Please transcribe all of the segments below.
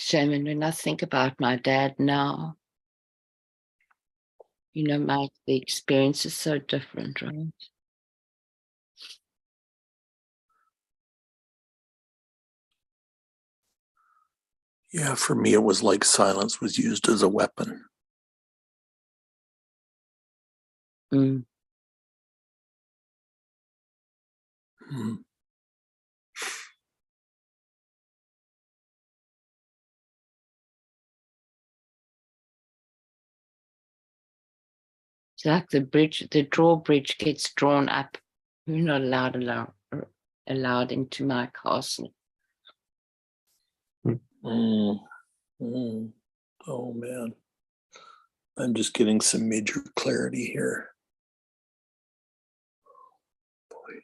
shame. And when I think about my dad now, the experience is so different, right? Yeah, for me, it was like silence was used as a weapon. Mm. Mm. It's like the drawbridge gets drawn up. You're not allowed into my castle. Mm. Mm. Oh man, I'm just getting some major clarity here. Boy.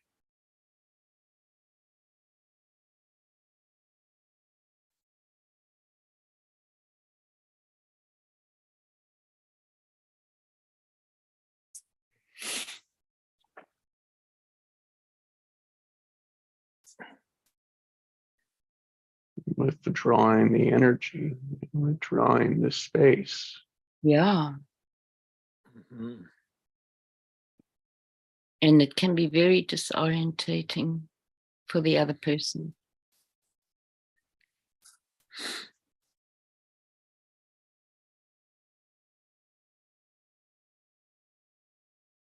Withdrawing the energy, withdrawing the space. Yeah. Mm-hmm. And it can be very disorientating for the other person.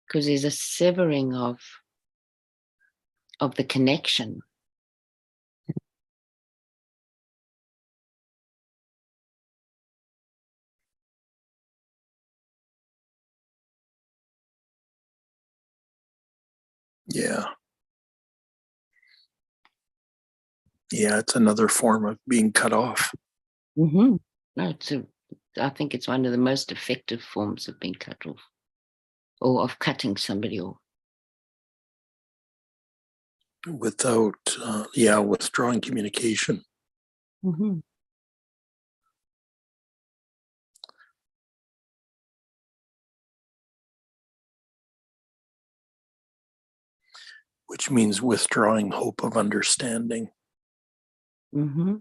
Because there's a severing of the connection. Yeah. Yeah, it's another form of being cut off. Mm-hmm. No, I think it's one of the most effective forms of being cut off, or of cutting somebody off. Without, withdrawing communication. Mm-hmm. Which means withdrawing hope of understanding. Mm-hmm.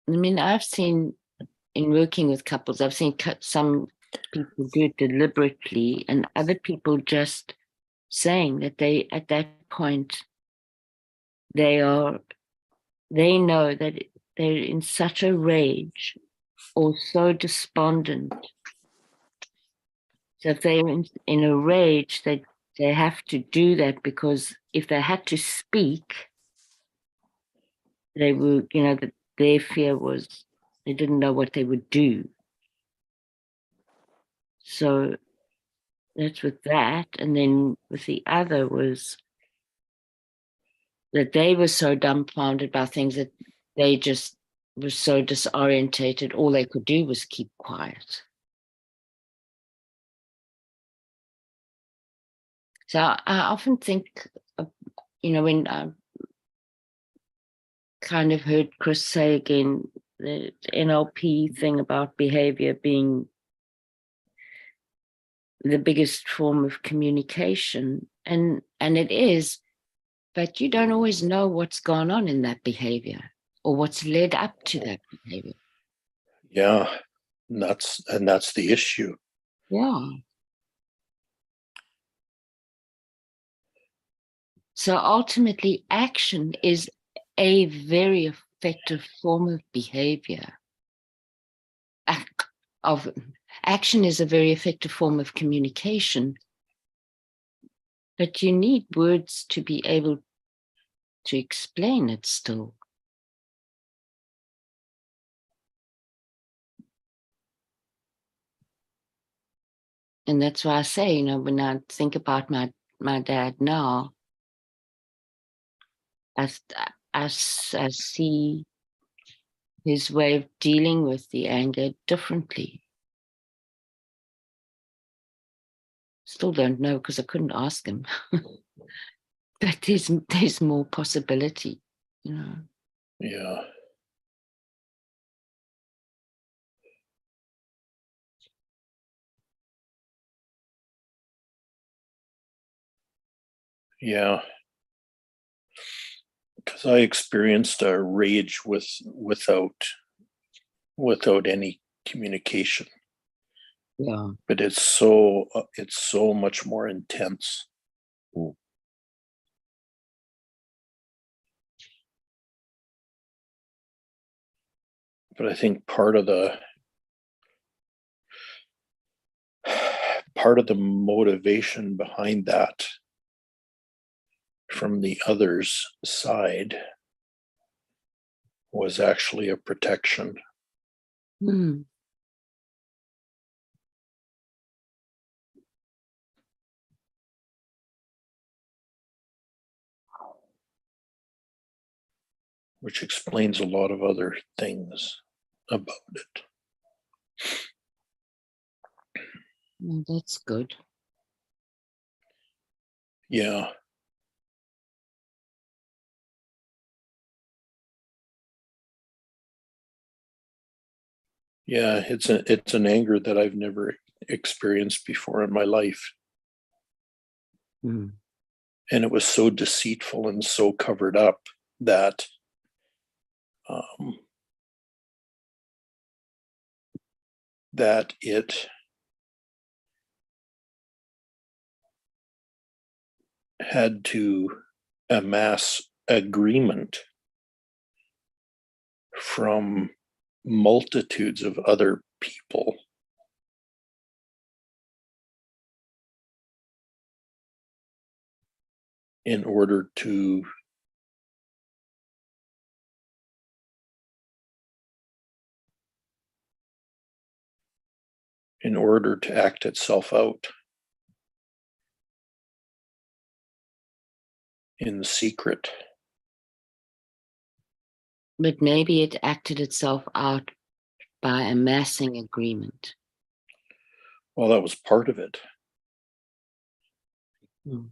I mean, I've seen, in working with couples, I've seen some people do it deliberately, and other people just saying that they, at that point, they know that they're in such a rage or so despondent. So if they're in a rage, they have to do that, because if they had to speak, they would, that their fear was they didn't know what they would do. So that's with that. And then with the other was that they were so dumbfounded by things that they just were so disorientated. All they could do was keep quiet. So I often think, when I kind of heard Chris say again, the NLP thing about behavior being the biggest form of communication, and it is, but you don't always know what's gone on in that behavior or what's led up to that behavior. Yeah, and that's the issue. Yeah. So ultimately, action is a very effective form of behavior. Action is a very effective form of communication, but you need words to be able to explain it still. And that's why I say, when I think about my dad now, I see his way of dealing with the anger differently. Still don't know, because I couldn't ask him. But there's more possibility, Yeah. Yeah. because I experienced a rage without any communication, Yeah. but it's so much more intense. Mm. But I think part of the motivation behind that from the other's side was actually a protection. Mm. Which explains a lot of other things about it. Well, that's good. Yeah. Yeah, it's an anger that I've never experienced before in my life. Mm. And it was so deceitful and so covered up that that it had to amass agreement from multitudes of other people in order to act itself out in secret. But maybe it acted itself out by amassing agreement. Well, that was part of it. Mm.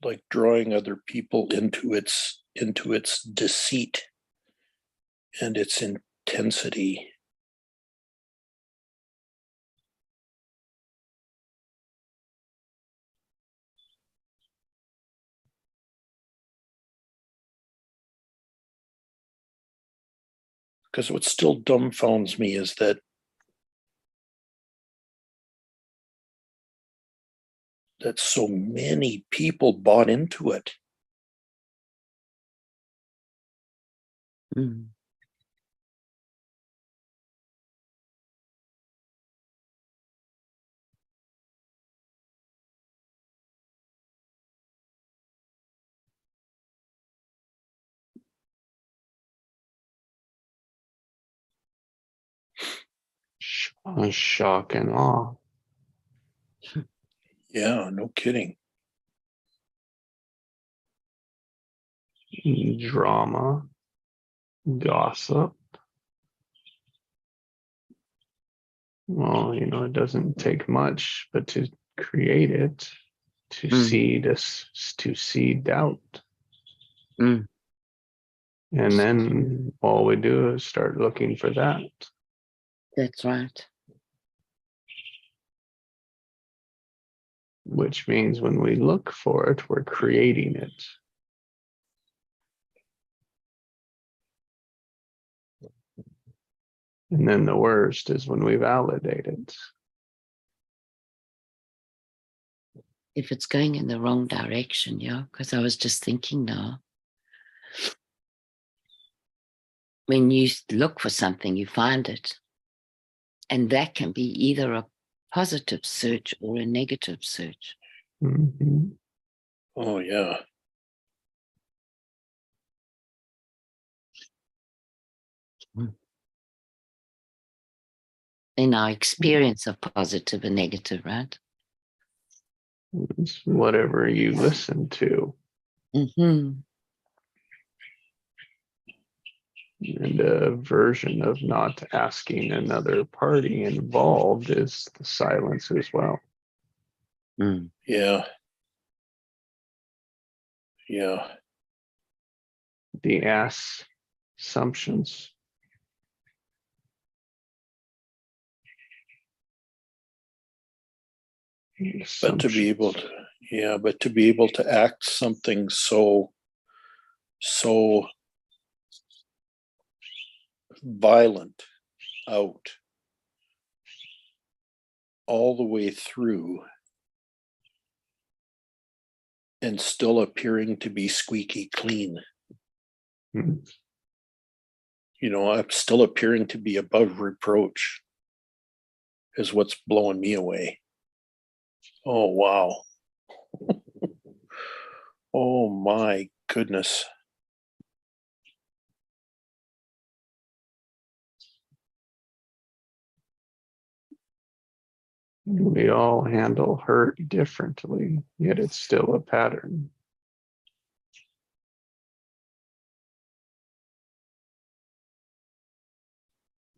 Like drawing other people into its deceit and its intensity. Because what still dumbfounds me is that so many people bought into it. Mm. Shock and awe. Yeah, no kidding. Drama, gossip. Well, it doesn't take much, but to create it, to seed doubt. Mm. And then all we do is start looking for that. That's right. Which means when we look for it, we're creating it. And then the worst is when we validate it. If it's going in the wrong direction, yeah, because I was just thinking now, when you look for something, you find it. And that can be either a positive search or a negative search. Mm-hmm. Oh, yeah. In our experience of positive and negative, right? It's whatever you listen to. Mm-hmm. And a version of not asking another party involved is the silence as well. Mm. Yeah. Yeah. The assumptions. But to be able to, yeah, but to be able to act something so violent out all the way through and still appearing to be squeaky clean. Mhm. You know, I'm still appearing to be above reproach is what's blowing me away. Oh, wow. Oh, my goodness. We all handle hurt differently, yet it's still a pattern.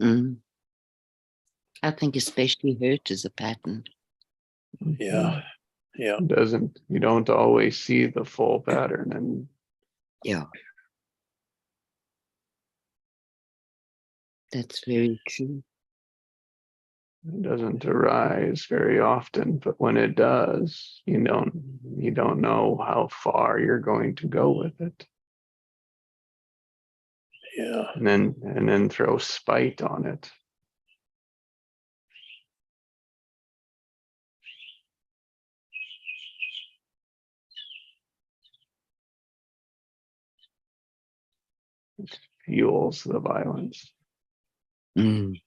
Mm. I think especially hurt is a pattern. Yeah. Yeah. You don't always see the full pattern, and Yeah. That's very true. it doesn't arise very often, but when it does, you don't know how far you're going to go with it. Yeah. And then throw spite on it. It fuels the violence. Mm.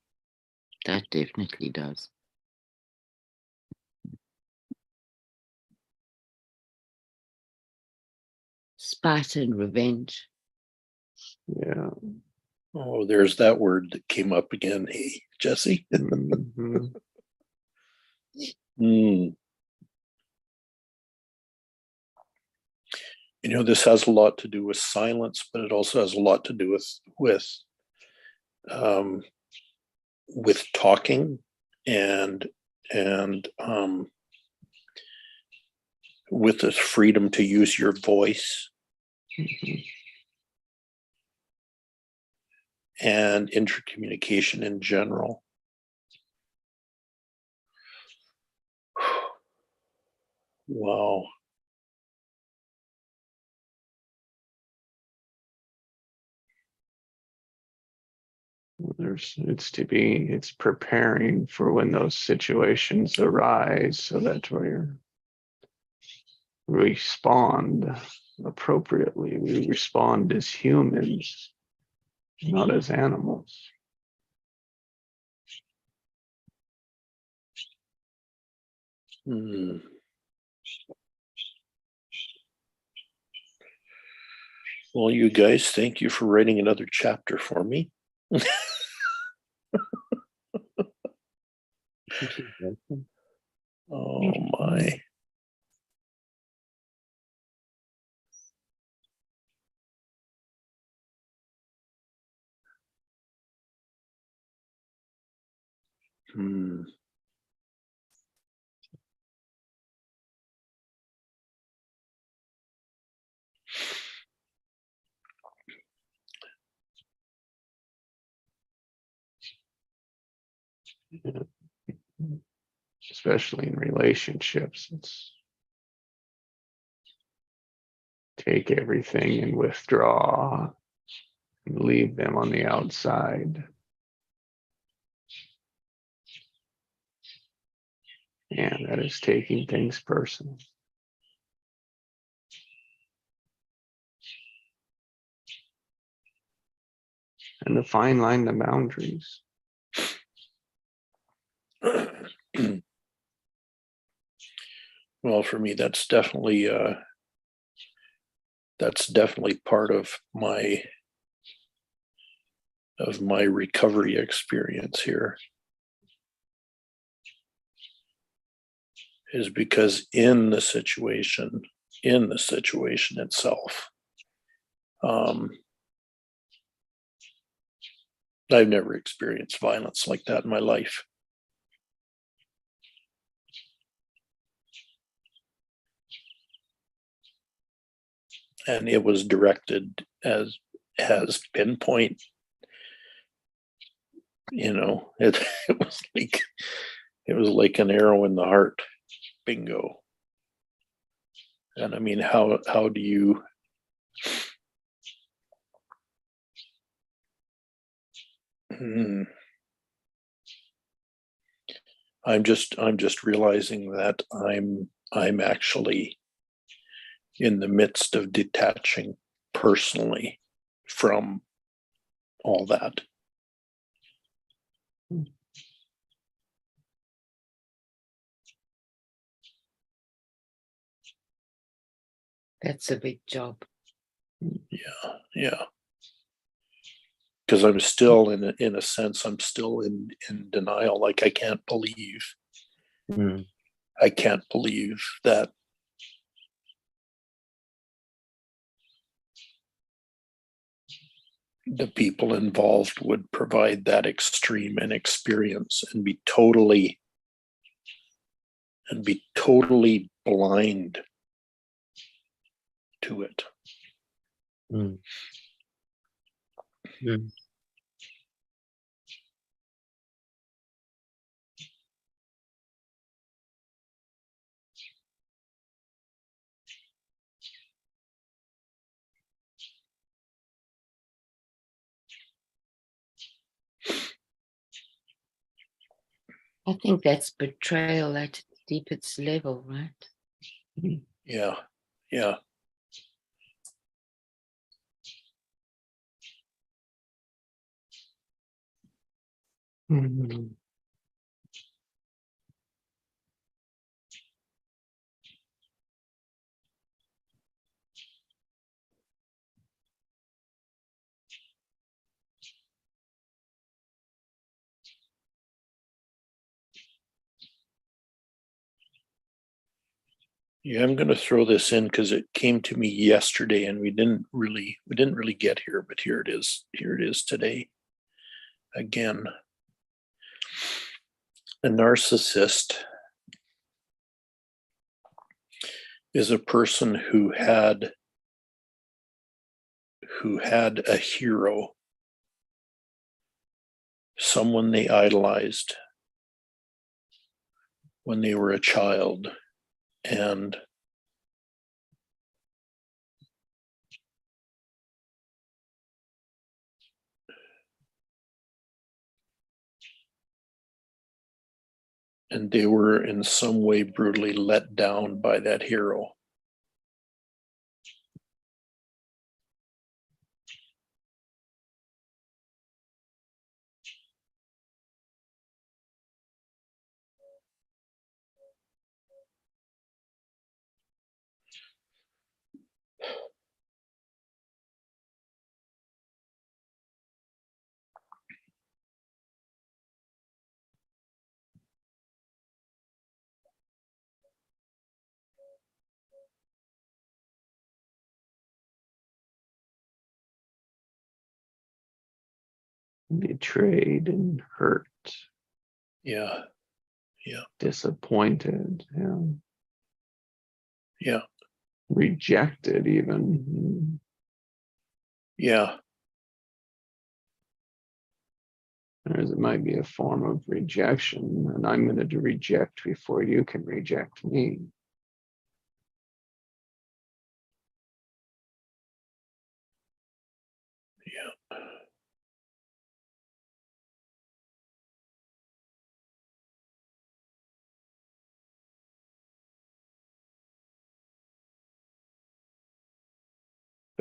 That definitely does. Spite and revenge. Yeah. Oh, there's that word that came up again. Hey, Jesse. Mhm. Mm. You know, this has a lot to do with silence, but it also has a lot to do um, with talking and with the freedom to use your voice Mhm. and intercommunication in general. Wow. It's preparing for when those situations arise so that we respond appropriately. We respond as humans, not as animals. Mm. Well, you guys, thank you for writing another chapter for me. Oh my. Hmm. Yeah. Especially in relationships, it's take everything and withdraw and leave them on the outside. And that is taking things personal. And the fine line, the boundaries. Well, for me, that's definitely part of my recovery experience here, is because in the situation itself, I've never experienced violence like that in my life. And it was directed as pinpoint. You know, it was like an arrow in the heart, Bingo. And I mean, how do you, I'm just realizing that I'm actually in the midst of detaching personally from all that. That's a big job. Yeah. Because I'm still in a sense, I'm still in denial. Like I can't believe that the people involved would provide that extreme an experience and be totally blind to it. I think that's betrayal at its deepest level, right? Yeah. Mhm. Yeah, I'm going to throw this in because it came to me yesterday and we didn't really get here, but here it is today again. A narcissist is a person who had a hero, someone they idolized when they were a child, and they were in some way brutally let down by that hero. Betrayed and hurt, Yeah. disappointed, Yeah. rejected even. Yeah. Whereas it might be a form of rejection, and I'm going to reject before you can reject me. Yeah.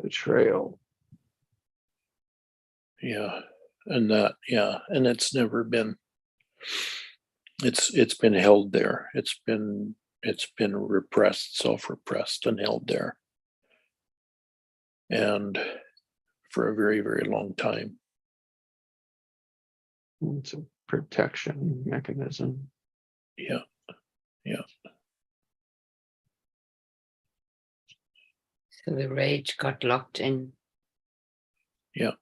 Betrayal. Yeah. And that, yeah. And it's never been, it's been held there. It's been repressed, self-repressed and held there. And for a very, very long time. It's a protection mechanism. Yeah. So the rage got locked in. Yeah.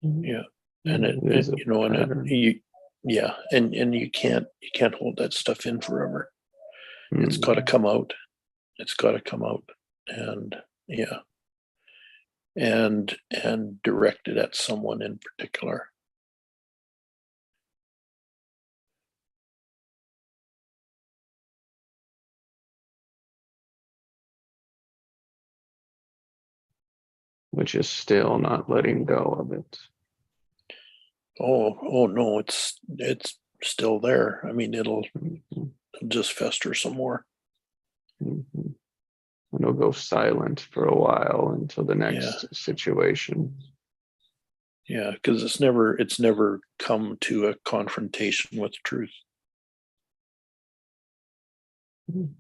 And It is a pattern. and you can't hold that stuff in forever. It's got to come out. And and directed at someone in particular. which is still not letting go of it. Oh no, it's still there. I mean, it'll Mhm, just fester some more. mhm. And it'll go silent for a while until the Yeah. next situation. Yeah, because it's never come to a confrontation with truth. Mhm.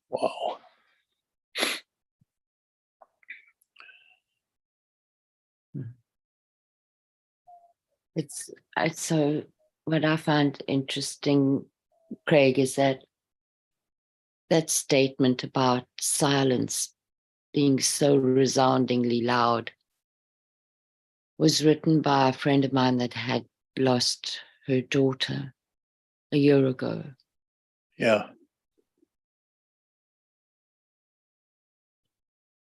Wow. It's so what I find interesting, Craig, is that statement about silence being so resoundingly loud was written by a friend of mine that had lost her daughter a year ago. Yeah.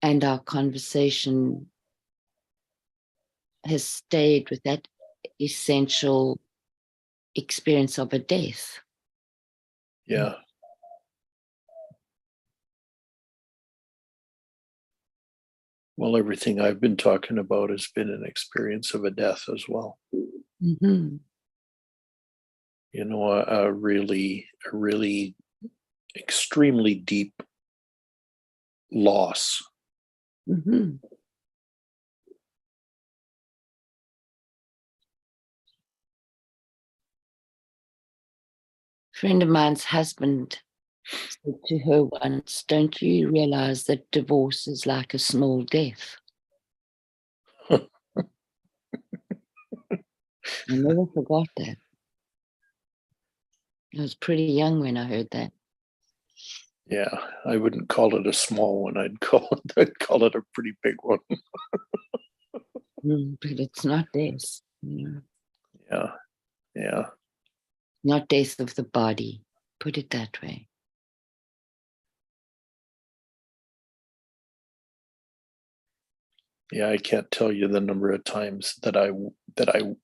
And our conversation has stayed with that essential experience of a death. Yeah. Well, everything I've been talking about has been an experience of a death as well. Mm-hmm. You know, a really extremely deep loss. Mm-hmm. Friend of mine's husband said to her once, "Don't you realize that divorce is like a small death?" I never forgot that. I was pretty young when I heard that. Yeah, I wouldn't call it a small one. I'd call it a pretty big one. But it's not death, Yeah. Yeah. not death of the body. Put it that way. Yeah, I can't tell you the number of times that I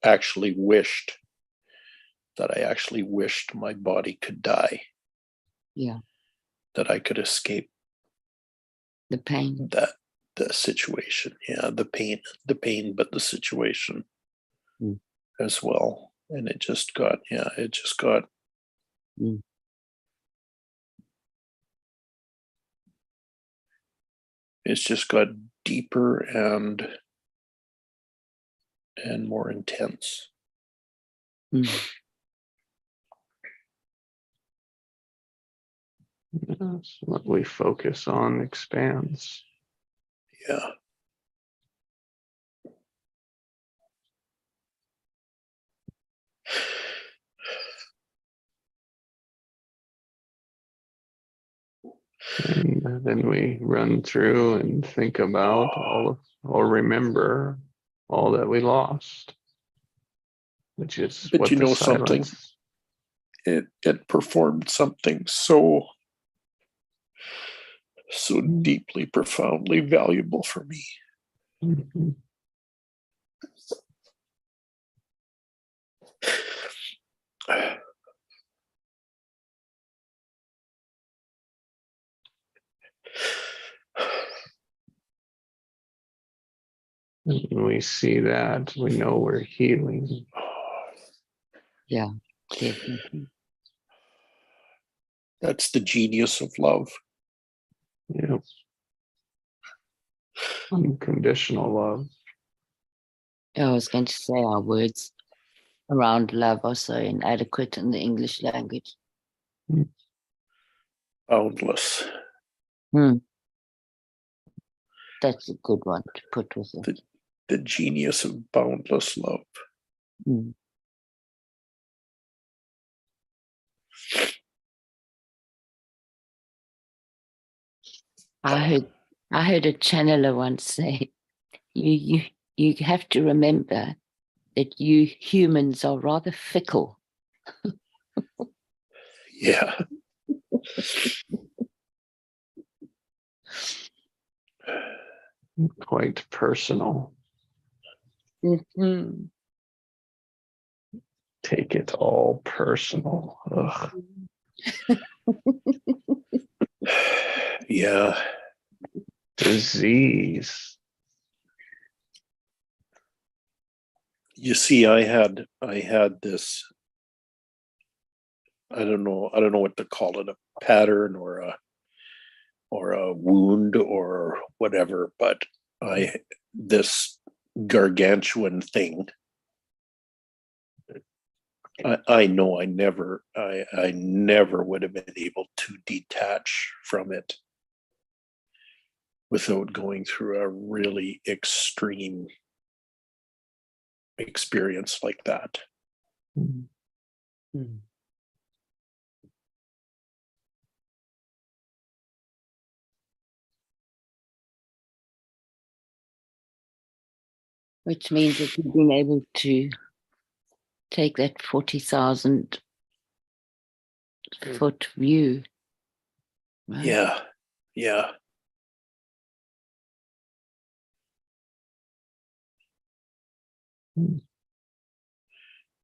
actually wished my body could die, Yeah, that I could escape the pain. the situation. Yeah, the pain, but the situation Mm. as well. And it just got Mm. it's just got deeper and more intense. Mm. Yes, what we focus on expands. Yeah. And then we run through and think about or remember all that we lost, which is But what you the know something? silence. It performed something so deeply, profoundly valuable for me. Mhm. And when we see that, we know we're healing. Yeah, definitely. That's the genius of love. You know, unconditional love. I was going to say our words around love are so inadequate in the English language. Boundless. That's a good one to put with it. The genius of boundless love. Mm. I heard a channeler once say, you have to remember that you humans are rather fickle. Yeah. quite personal. Mhm. Take it all personal. Ugh. Yeah. Disease. You see, I had this, I don't know what to call it, a pattern or a wound or whatever, but this gargantuan thing. I know I never would have been able to detach from it without going through a really extreme experience like that. Mm. Which means that you've been able to take that 40,000 foot view. Right? Yeah. Yeah. Mm.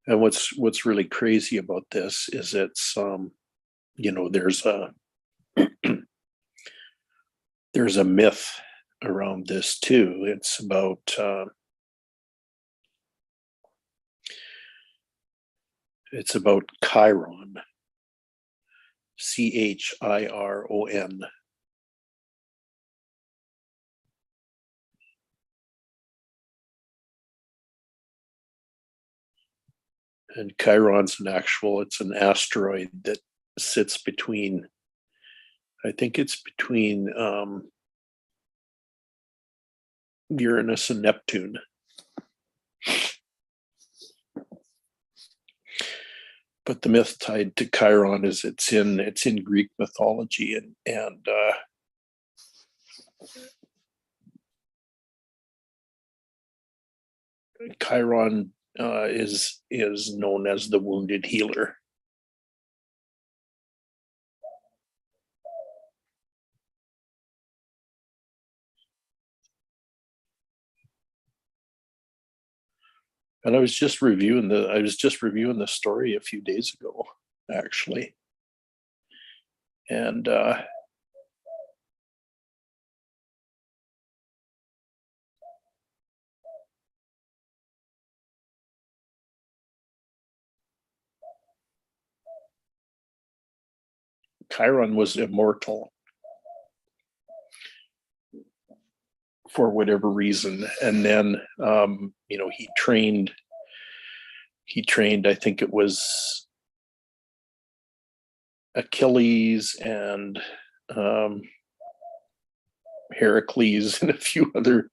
And what's really crazy about this is it's there's a myth around this too. It's about Chiron, Chiron. And Chiron's it's an asteroid that sits between, I think it's between Uranus and Neptune. But the myth tied to Chiron is it's in Greek mythology, and Chiron is known as the wounded healer. And I was just reviewing the story a few days ago, actually, and Chiron was immortal for whatever reason, and then he trained. I think it was Achilles and um, Heracles and a few other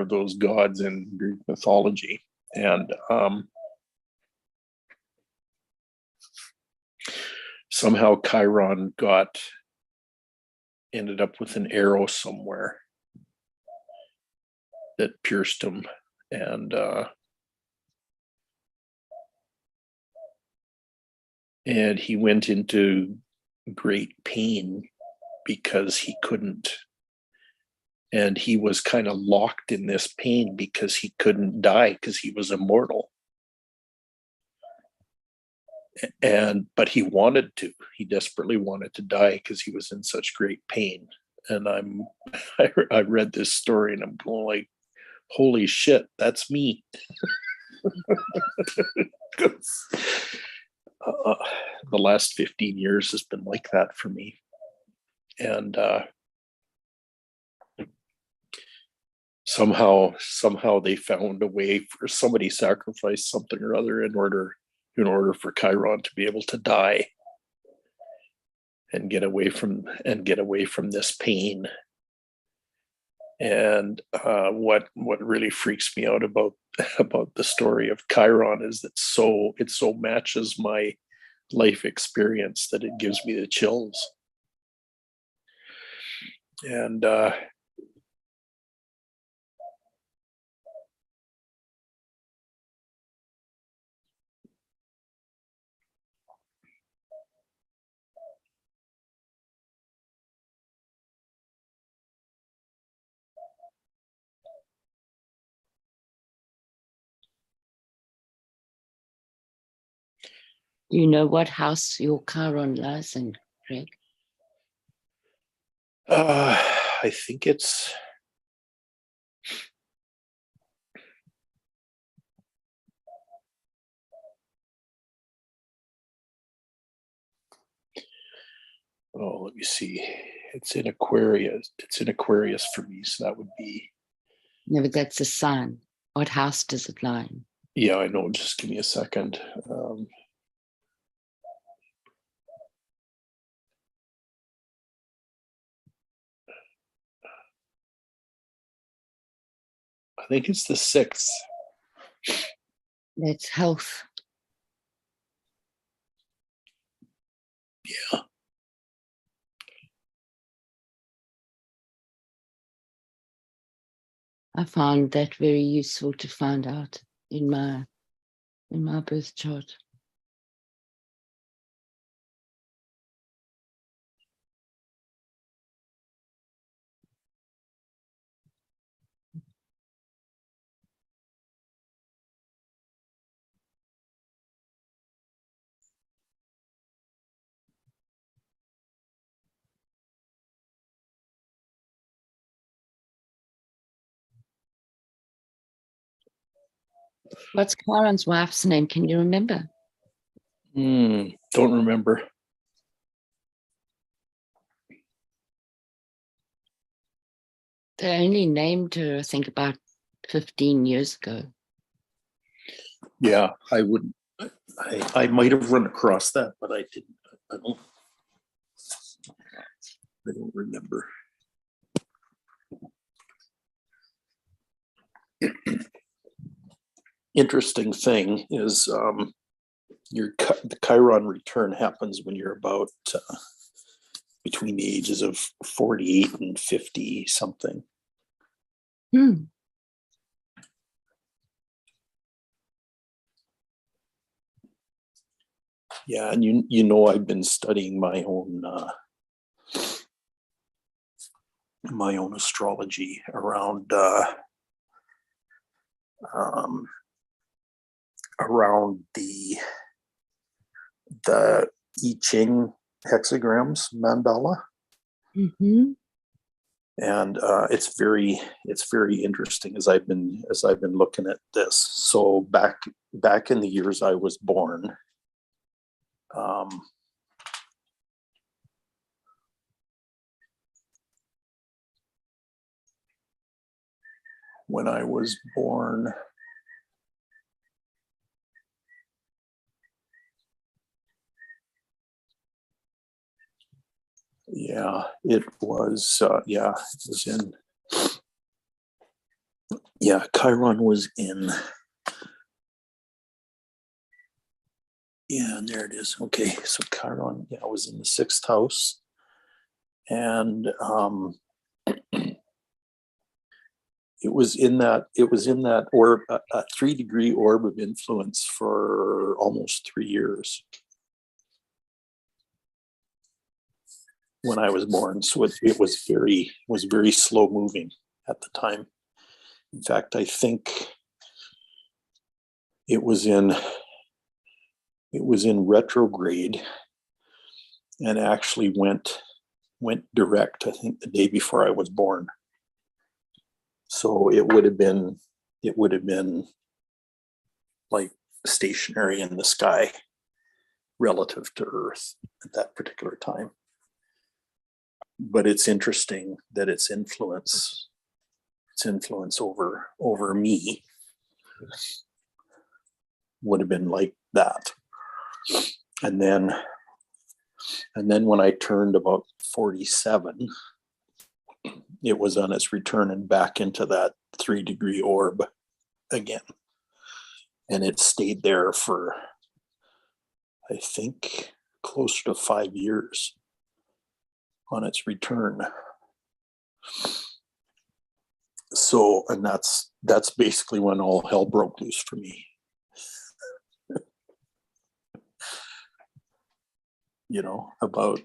of those gods in Greek mythology, and somehow Chiron ended up with an arrow somewhere that pierced him, and he went into great pain because he couldn't, and he was kind of locked in this pain because he couldn't die because he was immortal. But he desperately wanted to die because he was in such great pain. And I read this story and I'm going like, holy shit, that's me. uh, the last 15 years has been like that for me. And somehow they found a way for somebody sacrificed something or other in order for Chiron to be able to die and get away from this pain. And what really freaks me out about the story of Chiron is that it so matches my life experience that it gives me the chills. And Do you know what house your Chiron lies in, Craig? I think it's let me see. It's in Aquarius. It's in Aquarius for me, so that would be. No, but that's a sign. What house does it lie in? Yeah, I know. Just give me a second. I think it's the 6th. That's health. Yeah. I found that very useful to find out in my birth chart. What's Chiron's wife's name? Can you remember? Don't remember. They only named her, I think, about 15 years ago. Yeah, I wouldn't. I might have run across that, but I didn't. I don't remember. Interesting thing is the Chiron return happens when you're about between the ages of 48 and 50 something. Yeah, and you know I've been studying my own astrology around the I Ching hexagrams mandala. Mm-hmm. And it's very interesting as I've been looking at this. So back in the years I was born, when I was born, it was in, Chiron was in, and there it is. Okay, so Chiron, was in the 6th house, and it was in that orb, a 3-degree orb of influence for almost 3 years when I was born. So it was very slow moving at the time. In fact, I think it was in retrograde and actually went direct, I think, the day before I was born. So it would have been like stationary in the sky relative to Earth at that particular time. But it's interesting that its influence over me would have been like that. And then when I turned about 47, it was on its return and back into that 3-degree orb again. And it stayed there for, I think, closer to 5 years on its return. So, and that's basically when all hell broke loose for me. About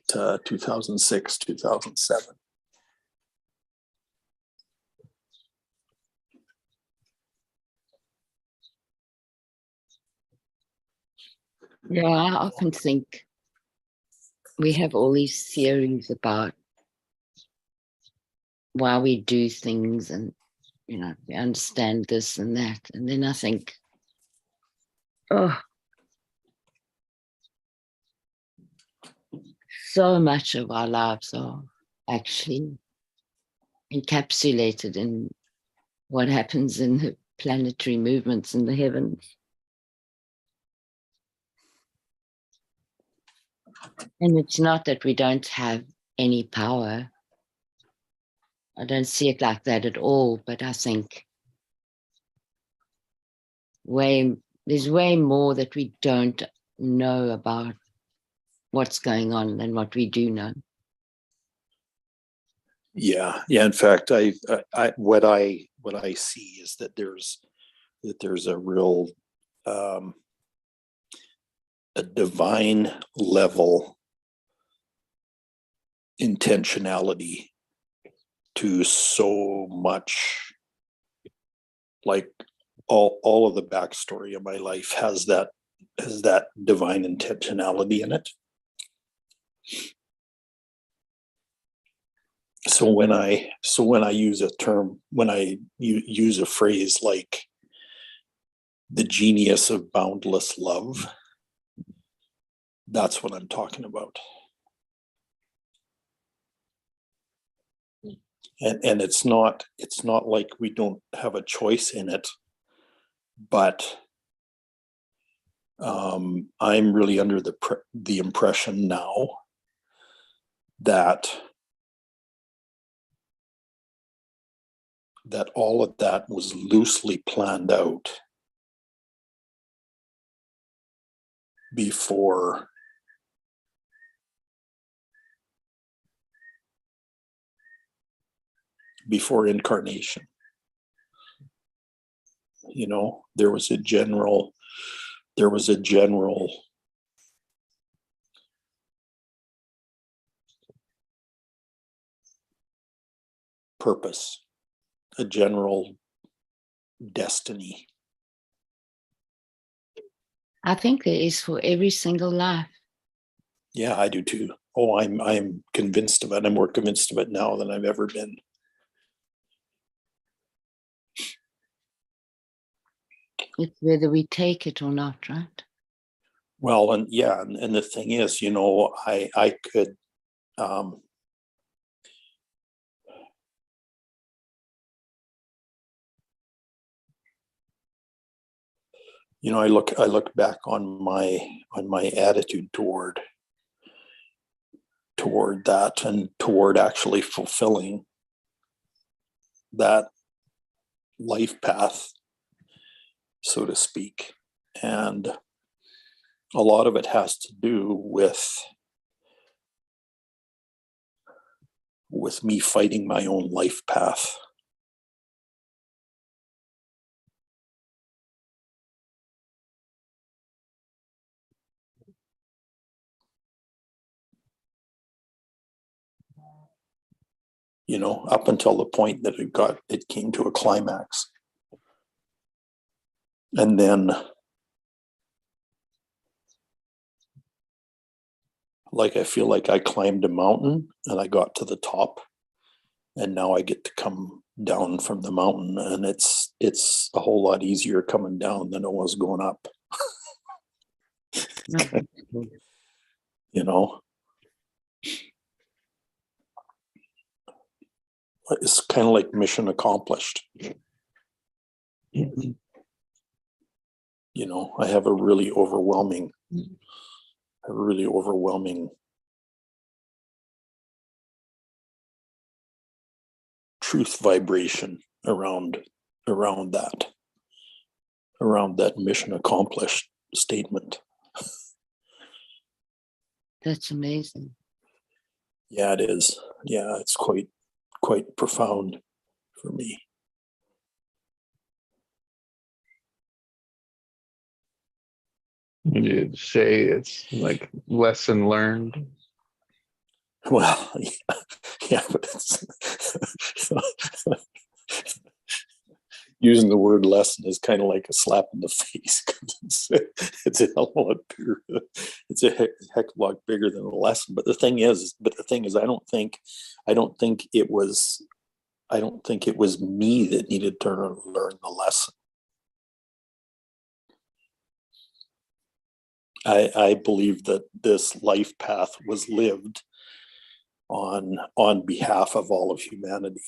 2006, 2007. Yeah, I often think we have all these theories about why we do things, and we understand this and that. And then I think, oh, so much of our lives are actually encapsulated in what happens in the planetary movements in the heavens. And it's not that we don't have any power. I don't see it like that at all, but I think there's way more that we don't know about what's going on than what we do know. Yeah. In fact, what I see is that there's a real a divine level intentionality to so much. Like all of the backstory of my life has that divine intentionality in it. So when I use a term, when I use a phrase like the genius of boundless love, that's what I'm talking about. And it's not like we don't have a choice in it, but I'm really under the impression now that all of that was loosely planned out before incarnation. There was a general purpose, a general destiny. I think there is for every single life. Yeah, I do too. Oh, I'm convinced of it. I'm more convinced of it now than I've ever been. It's whether we take it or not, right? Well, and yeah, and the thing is, I could I look back on my attitude toward that, and toward actually fulfilling that life path, so to speak. And a lot of it has to do with me fighting my own life path. Up until the point that it came to a climax. And then, I feel like I climbed a mountain and I got to the top, and now I get to come down from the mountain, and it's a whole lot easier coming down than it was going up. It's kind of like mission accomplished. I have a really overwhelming truth vibration around that mission accomplished statement. That's amazing. Yeah, it is. Yeah, it's quite profound for me. You'd say it's like lesson learned. Well, yeah, but using the word lesson is kind of like a slap in the face, 'cause it's a hell of a lot bigger. It's a heck of a lot bigger than a lesson. But the thing is, I don't think it was me that needed to learn the lesson. I believe that this life path was lived on behalf of all of humanity.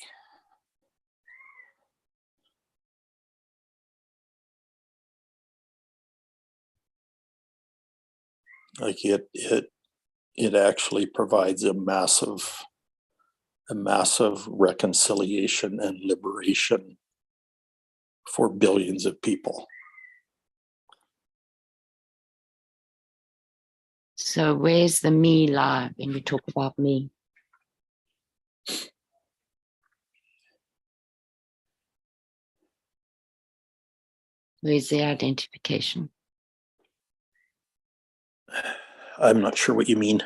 Like it actually provides a massive reconciliation and liberation for billions of people. So where's the me lie when we talk about me? Where's the identification? I'm not sure what you mean.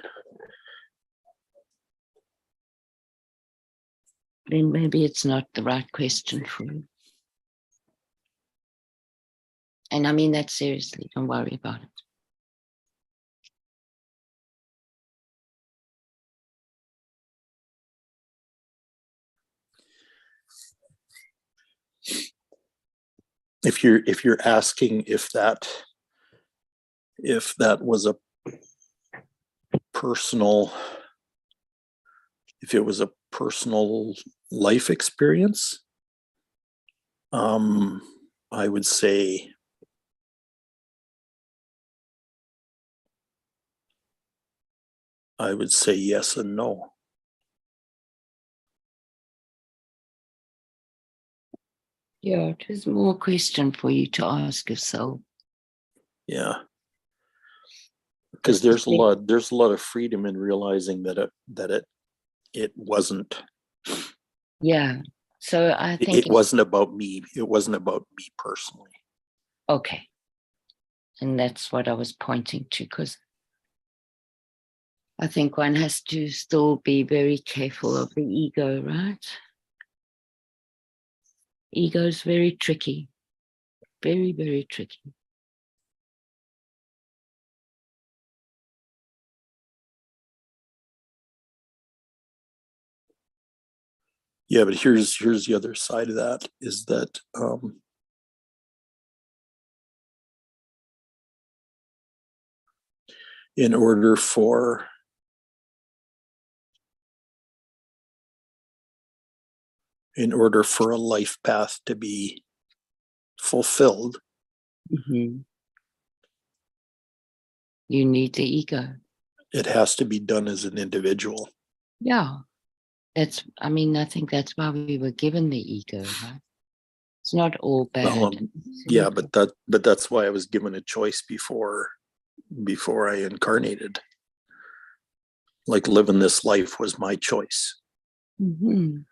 Then maybe it's not the right question for you. And I mean that seriously, don't worry about it. If you're asking if that was a personal, if it was a personal life experience, I would say yes and no. Yeah, it was more a question for you to ask yourself. Yeah. Because there's a lot of freedom in realizing that it wasn't. Yeah. So I think it wasn't about me. It wasn't about me personally. Okay. And that's what I was pointing to, because I think one has to still be very careful of the ego, right? Ego is very tricky, very, very tricky. Yeah, but here's the other side of that, is that in order for a life path to be fulfilled, Mm-hmm. You need the ego. it has to be done as an individual. Yeah. I think that's why we were given the ego, right? It's not all bad. Yeah, but that's why I was given a choice before I incarnated. Like, living this life was my choice. Mm-hmm.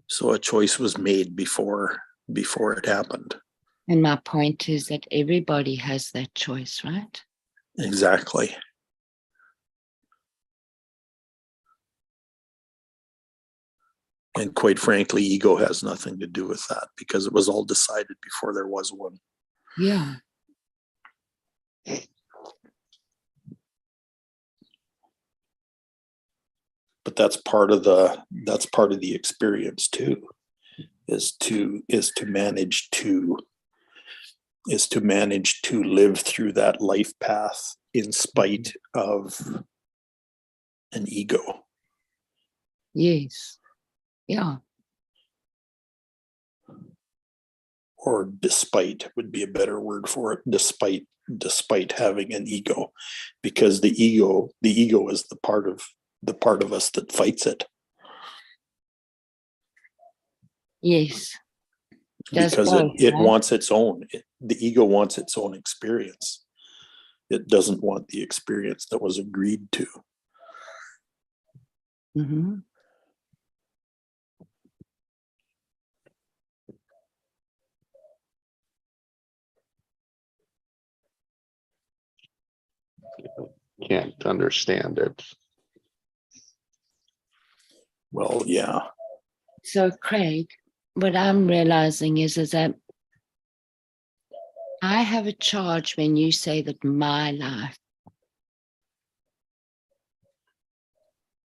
So a choice was made before it happened. And my point is that everybody has that choice, right? Exactly. And quite frankly, ego has nothing to do with that, because it was all decided before there was one. Yeah. But that's part of the experience too, is to manage to live through that life path in spite of an ego. Yes. Yeah. Or despite would be a better word for it. Despite having an ego, because the ego is the part of us that fights it. Yes. Because it wants its own. The ego wants its own experience. It doesn't want the experience that was agreed to. Mm-hmm. Can't understand it. Well, yeah. So Craig, what I'm realizing is that I have a charge when you say that my life.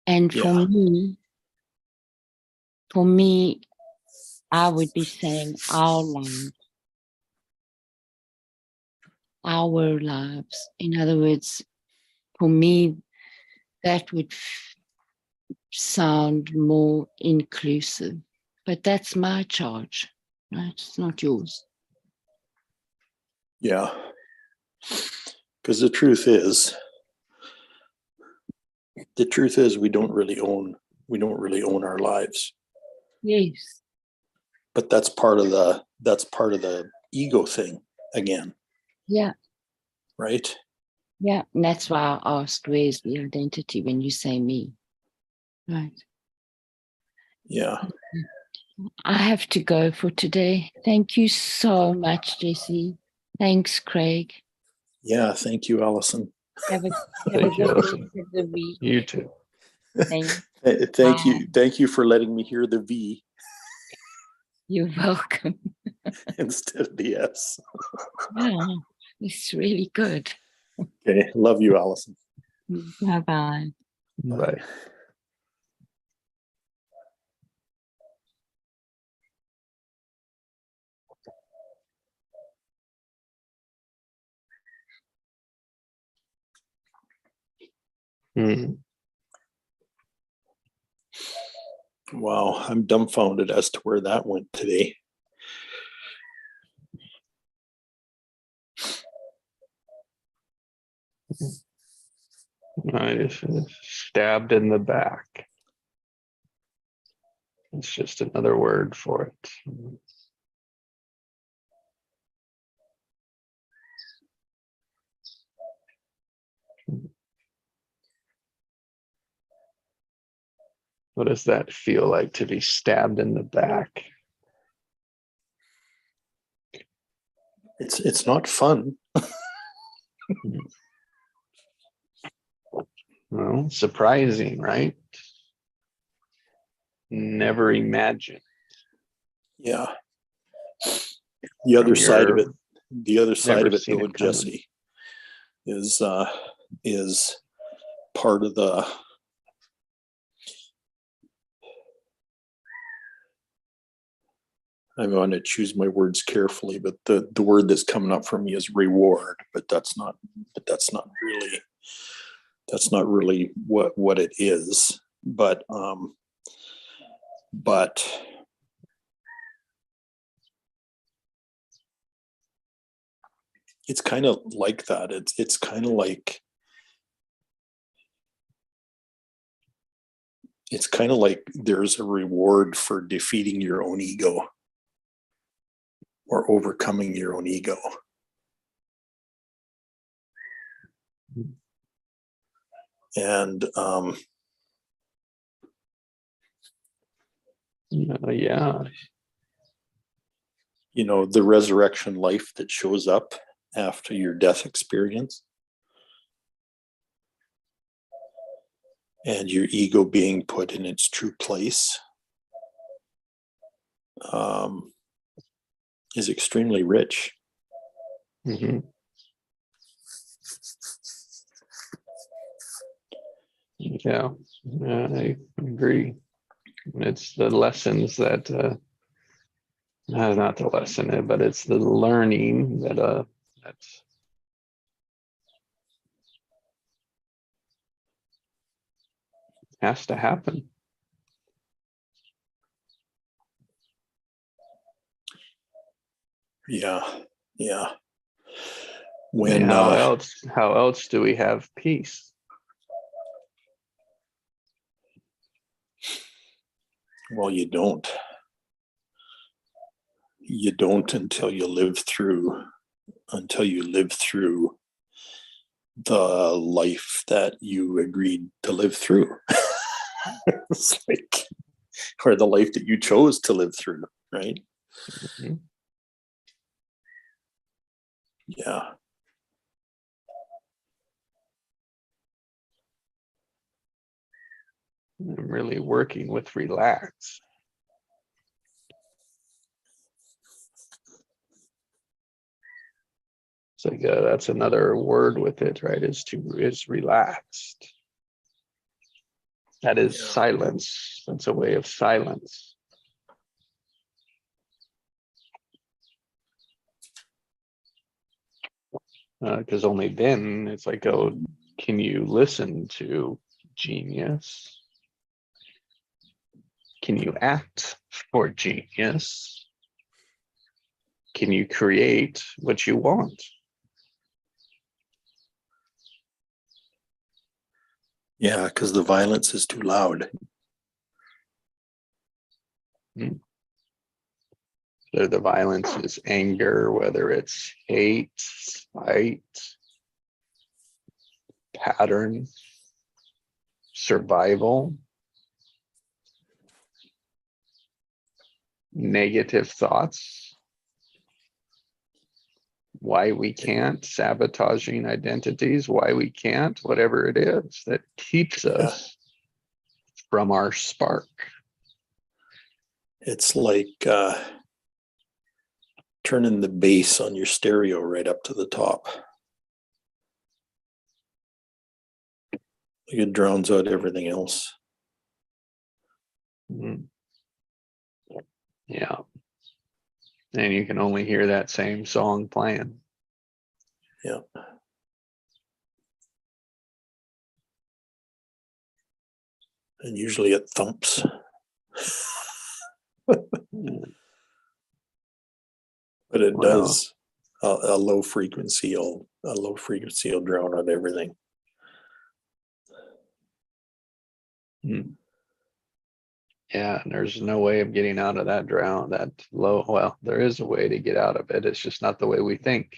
And Yeah. for me, I would be saying our lives. Our lives. In other words, for me, that would sound more inclusive. But that's my charge, right? It's not yours. Yeah. Because the truth is we don't really own our lives. Yes. But that's part of the ego thing again. Yeah. Right? Yeah. And that's why I asked, where's the identity when you say me? Right. Yeah. I have to go for today. Thank you so much, Jesse. Thanks, Craig. Yeah. Thank you, Allison. Have a Thank you, good Allison. rest of the week. You too. Thank Thank you. Thank you for letting me hear the V You're welcome. instead of the S. Yeah, it's really good. Okay. Love you, Allison. Bye-bye. Bye. Hmm. Wow. I'm dumbfounded as to where that went today. I just stabbed in the back. It's just another word for it. What does that feel like to be stabbed in the back? It's not fun. Well, surprising, right? Never imagined. Yeah. The other side of it, Never though, seen it coming. Jesse, is part of the I'm going to choose my words carefully, but the word that's coming up for me is reward, but that's not really what it is. But it's kind of like that. It's kind of like there's a reward for defeating your own ego or overcoming your own ego. And Yeah. you know, the resurrection life that shows up after your death experience and your ego being put in its true place is extremely rich. Mm-hmm. Yeah, I agree. It's the lessons that, not the lesson, but it's the learning that's has to happen. Yeah. And how else do we have peace? Well, you don't until you live through the life that you agreed to live through. It's like, or the life that you chose to live through, right? Mm-hmm. Yeah. I'm really working with relax. It's like that's another word with it, right? Is relaxed. That is Yeah. silence. That's a way of silence. Because only then it's like, oh, can you listen to genius? Can you act for genius? Can you create what you want? Yeah, because the violence is too loud. Whether the violence is anger, whether it's hate, spite, pattern, survival, negative thoughts, why we can't, sabotaging identities, why we can't, whatever it is that keeps us from our spark. It's like turning the bass on your stereo right up to the top. Like it drowns out everything else. Mhm. Yeah. And you can only hear that same song playing. Yeah. And usually it thumps. But it Well, does. A low frequency will drown out everything. yeah, and there's no way of getting out of that drown, that low. Well, there is a way to get out of it. It's just not the way we think.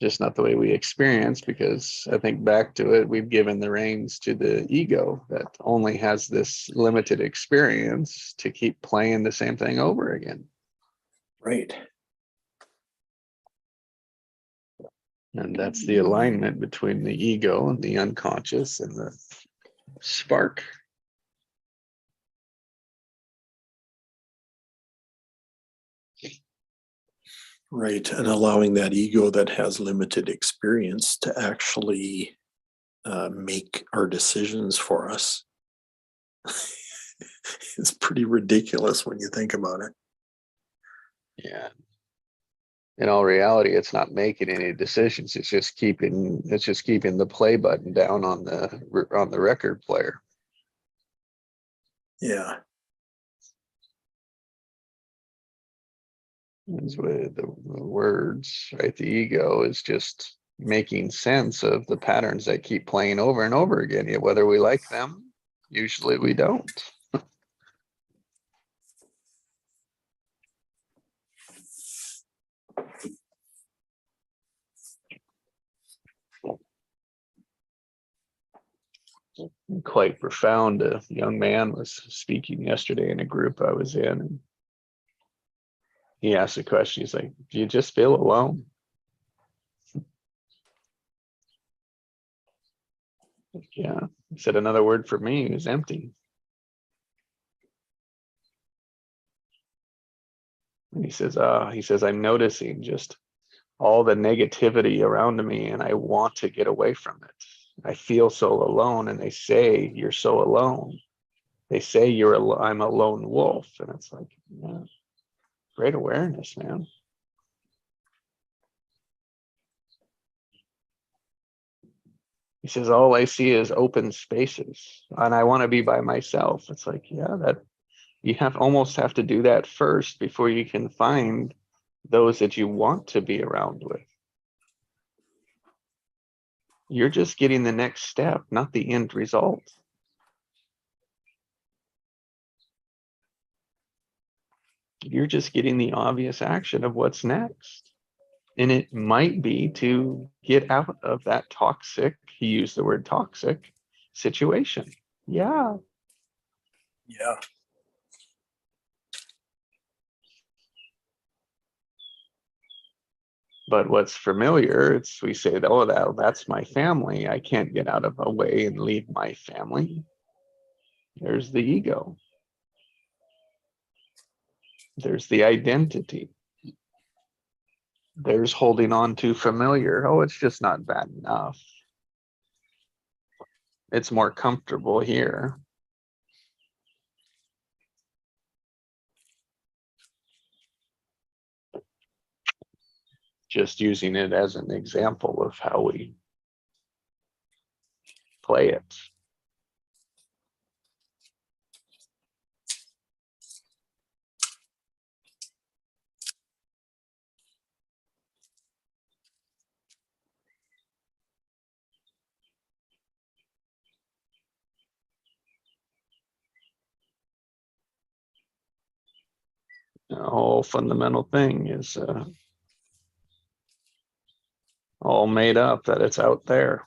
Just not the way we experience, because I think back to it, we've given the reins to the ego that only has this limited experience to keep playing the same thing over again. Right. And that's the alignment between the ego and the unconscious and the spark. Right. And allowing that ego that has limited experience to actually make our decisions for us. It's pretty ridiculous when you think about it. Yeah. In all reality, it's not making any decisions. It's just keeping the play button down on the record player. Yeah. That's with the words, right? The ego is just making sense of the patterns that keep playing over and over again. Yet whether we like them, usually we don't. Quite profound. A young man was speaking yesterday in a group I was in, and he asked a question. He's like, "Do you just feel alone?" Yeah. He said another word for me is empty. And he says, I'm noticing just all the negativity around me, and I want to get away from it. I feel so alone, and they say you're so alone. They say I'm a lone wolf, and it's like, yeah, great awareness, man. He says, all I see is open spaces, and I want to be by myself. It's like, yeah, that you almost have to do that first before you can find those that you want to be around with. You're just getting the next step, not the end result. You're just getting the obvious action of what's next. And it might be to get out of that toxic, he used the word toxic, situation. Yeah. Yeah. But what's familiar, we say, oh, that's my family. I can't get out of a way and leave my family. There's the ego. There's the identity. There's holding on to familiar. Oh, it's just not bad enough. It's more comfortable here. Just using it as an example of how we play it. The whole fundamental thing is all made up, that it's out there.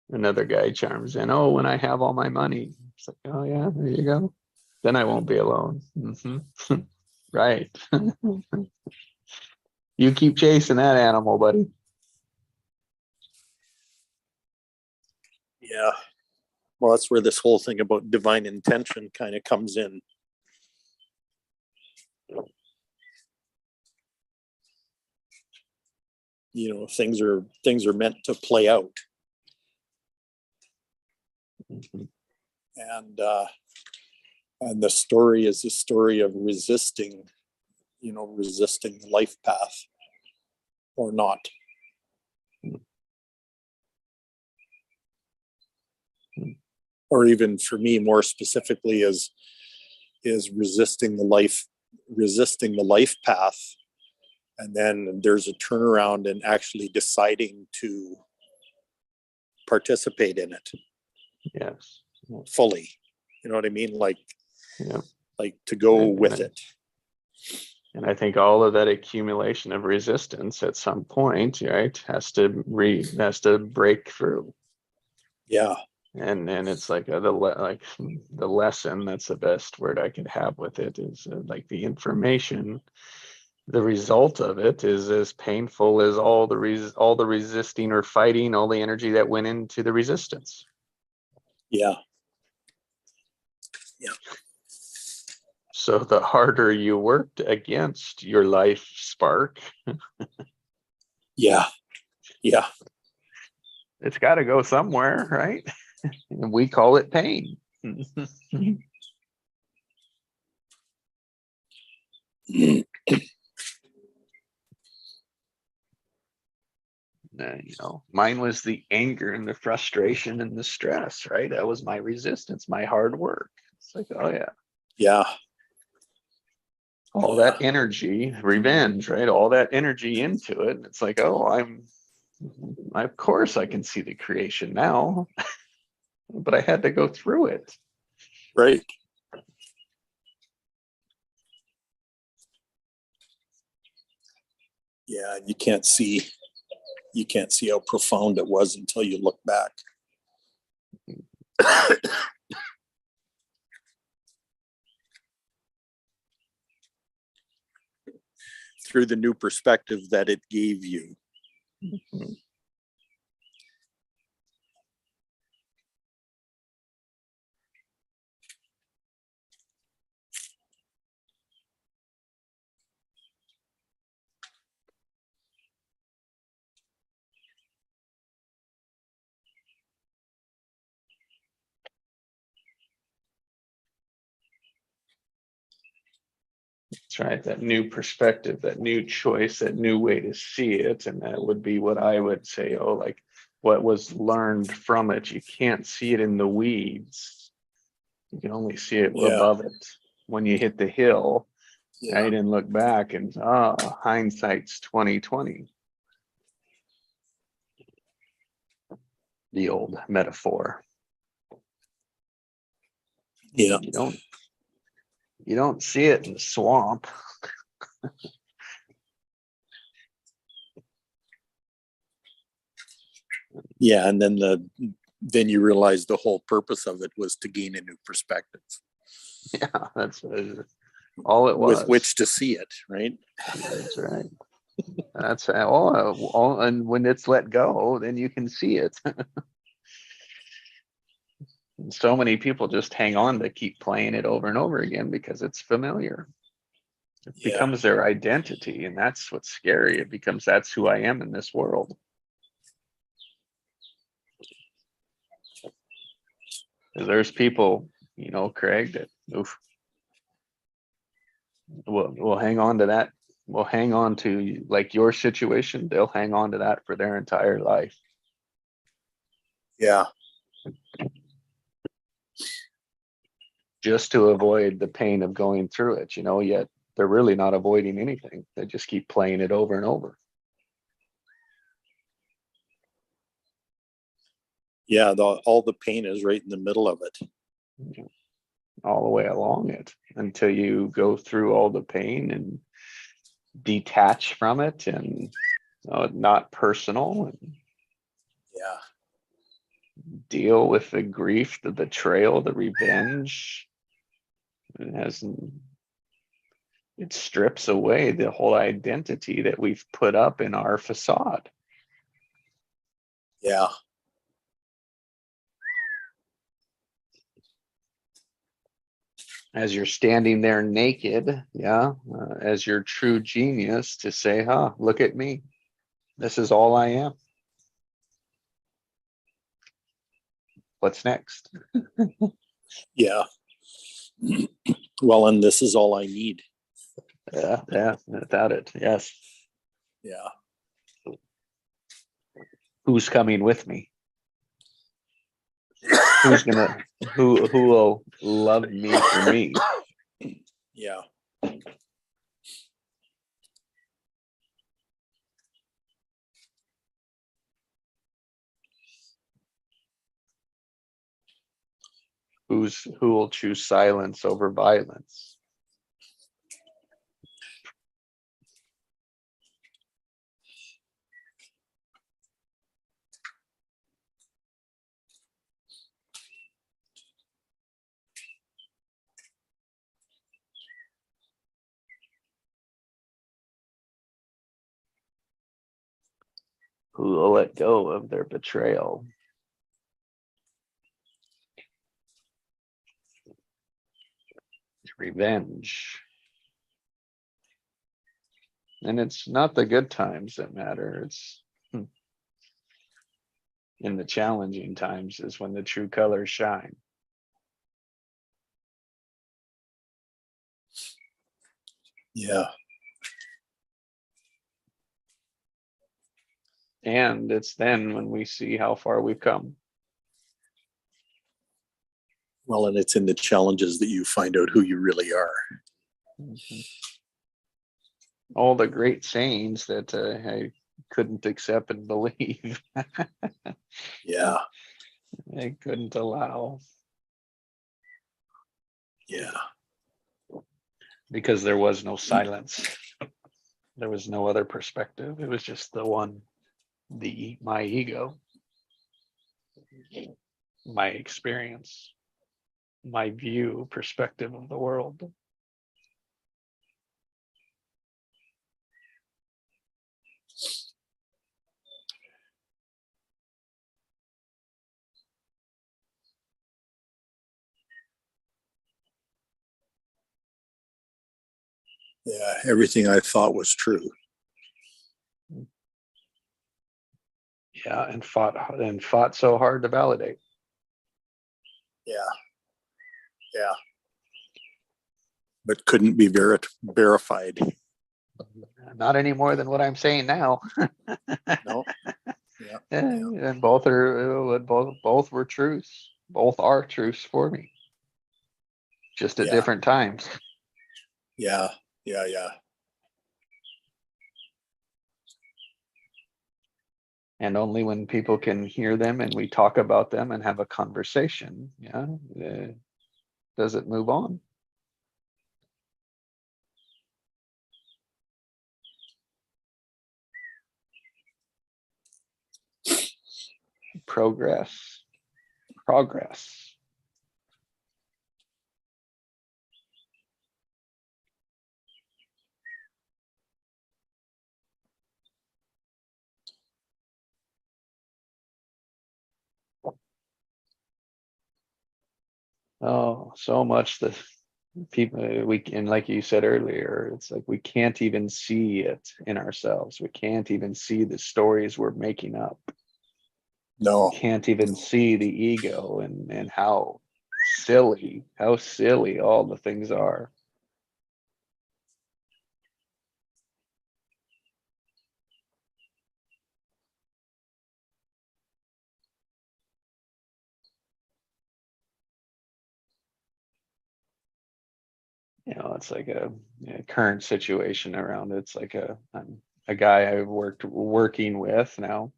Another guy chimes in, oh, when I have all my money. It's like, oh yeah, there you go. Then I won't be alone. Mhm. Right. You keep chasing that animal, buddy. Yeah. Well, that's where this whole thing about divine intention kind of comes in. You know, things are meant to play out. Mhm. And the story is a story of resisting the life path or not. Or even for me, more specifically, is resisting the life path. And then there's a turnaround and actually deciding to participate in it Yes. fully. You know what I mean? Like Yeah. to go And- with it. And I think all of that accumulation of resistance at some point, right, has to break through. Yeah. And it's like the lesson, that's the best word I could have with it, is like the information. The result of it is as painful as all the resisting or fighting, all the energy that went into the resistance. Yeah. Yeah. So the harder you worked against your life spark, Yeah. Yeah. it's got to go somewhere, right? And we call it pain. Mine was the anger and the frustration and the stress, right? That was my resistance, my hard work. It's like, oh yeah, Yeah. all that energy, revenge, right? All that energy into it. And it's like, oh, of course I can see the creation now, but I had to go through it. Right. Yeah. You can't see how profound it was until you look back. Through the new perspective that it gave you. Mhm. That's right. That new perspective, that new choice, that new way to see it. And that would be what I would say, oh, like what was learned from it. You can't see it in the weeds. You can only see it Yeah. above it when you hit the hill. Yeah. Right, and look back and hindsight's 2020. The old metaphor. Yeah. You don't see it in the swamp. Yeah. And then you realize the whole purpose of it was to gain a new perspective. Yeah, that's what it is. all it was. with which to see it, right? That's right. That's all, and when it's let go, then you can see it. And so many people just hang on to keep playing it over and over again because it's familiar. It Yeah. becomes their identity, and that's what's scary. It becomes, that's who I am in this world. There's people, you know, Craig, that oof, will hang on to that. Will hang on to, like your situation. They'll hang on to that for their entire life. Yeah. Just to avoid the pain of going through it, you know, yet they're really not avoiding anything. They just keep playing it over and over. Yeah. All the pain is right in the middle of it. All the way along it until you go through all the pain and detach from it and not personal, and Yeah. deal with the grief, the betrayal, the revenge. It strips away the whole identity that we've put up in our facade. Yeah. As you're standing there naked, as your true genius, to say, look at me. This is all I am. What's next? Yeah. Well, and this is all I need. Yeah, without it. Yes. Yeah. Who's coming with me? Who will love me for me? Yeah. Who will choose silence over violence? Who will let go of their betrayal? Revenge. And it's not the good times that matter. It's in the challenging times is when the true colors shine. Yeah. And it's then when we see how far we've come. Well, and it's in the challenges that you find out who you really are. Mm-hmm. All the great sayings that I couldn't accept and believe. Yeah. I couldn't allow. Yeah. Because there was no silence. There was no other perspective. It was just the one, my ego, my experience, my view, perspective of the world. Yeah. Everything I thought was true. Yeah, and fought so hard to validate. Yeah. Yeah. But couldn't be verified. Not any more than what I'm saying now. No. Yeah. And both were truths. Both are truths for me. Just at different times. Yeah. Yeah. Yeah. And only when people can hear them and we talk about them and have a conversation, does it move on. Progress. Oh, so much that people we and like you said earlier, it's like we can't even see it in ourselves. We can't even see the stories we're making up. No. Can't even see the ego and how silly all the things are. It's like a current situation around it. It's like a guy I've working with now.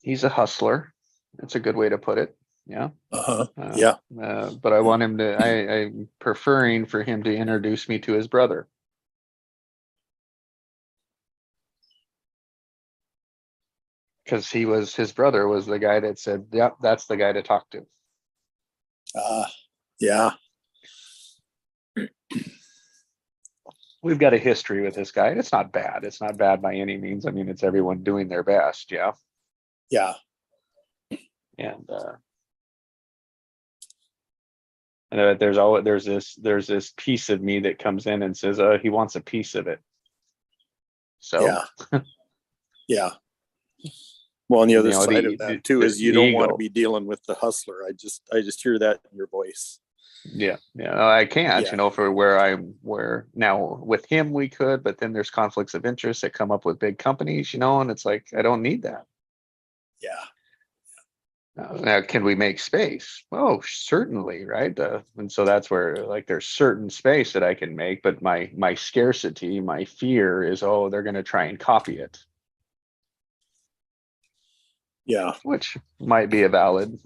He's a hustler. That's a good way to put it. Yeah. Uh-huh. Yeah. But I want him to, I'm preferring for him to introduce me to his brother. Because his brother was the guy that said, yep, that's the guy to talk to. Yeah. We've got a history with this guy. And it's not bad. It's not bad by any means. I mean, it's everyone doing their best. Yeah. Yeah. And there's this piece of me that comes in and says, he wants a piece of it. So Yeah. Yeah. Well, on the other side of the that too is you don't want to ego. be dealing with the hustler. I just hear that in your voice. Yeah, I can't, Yeah. for where now with him we could, but then there's conflicts of interest that come up with big companies, and it's like I don't need that. Yeah. Now, can we make space? Oh, certainly, right? And so that's where like there's certain space that I can make, but my scarcity, my fear is, oh, they're going to try and copy it. Yeah. Which might be valid,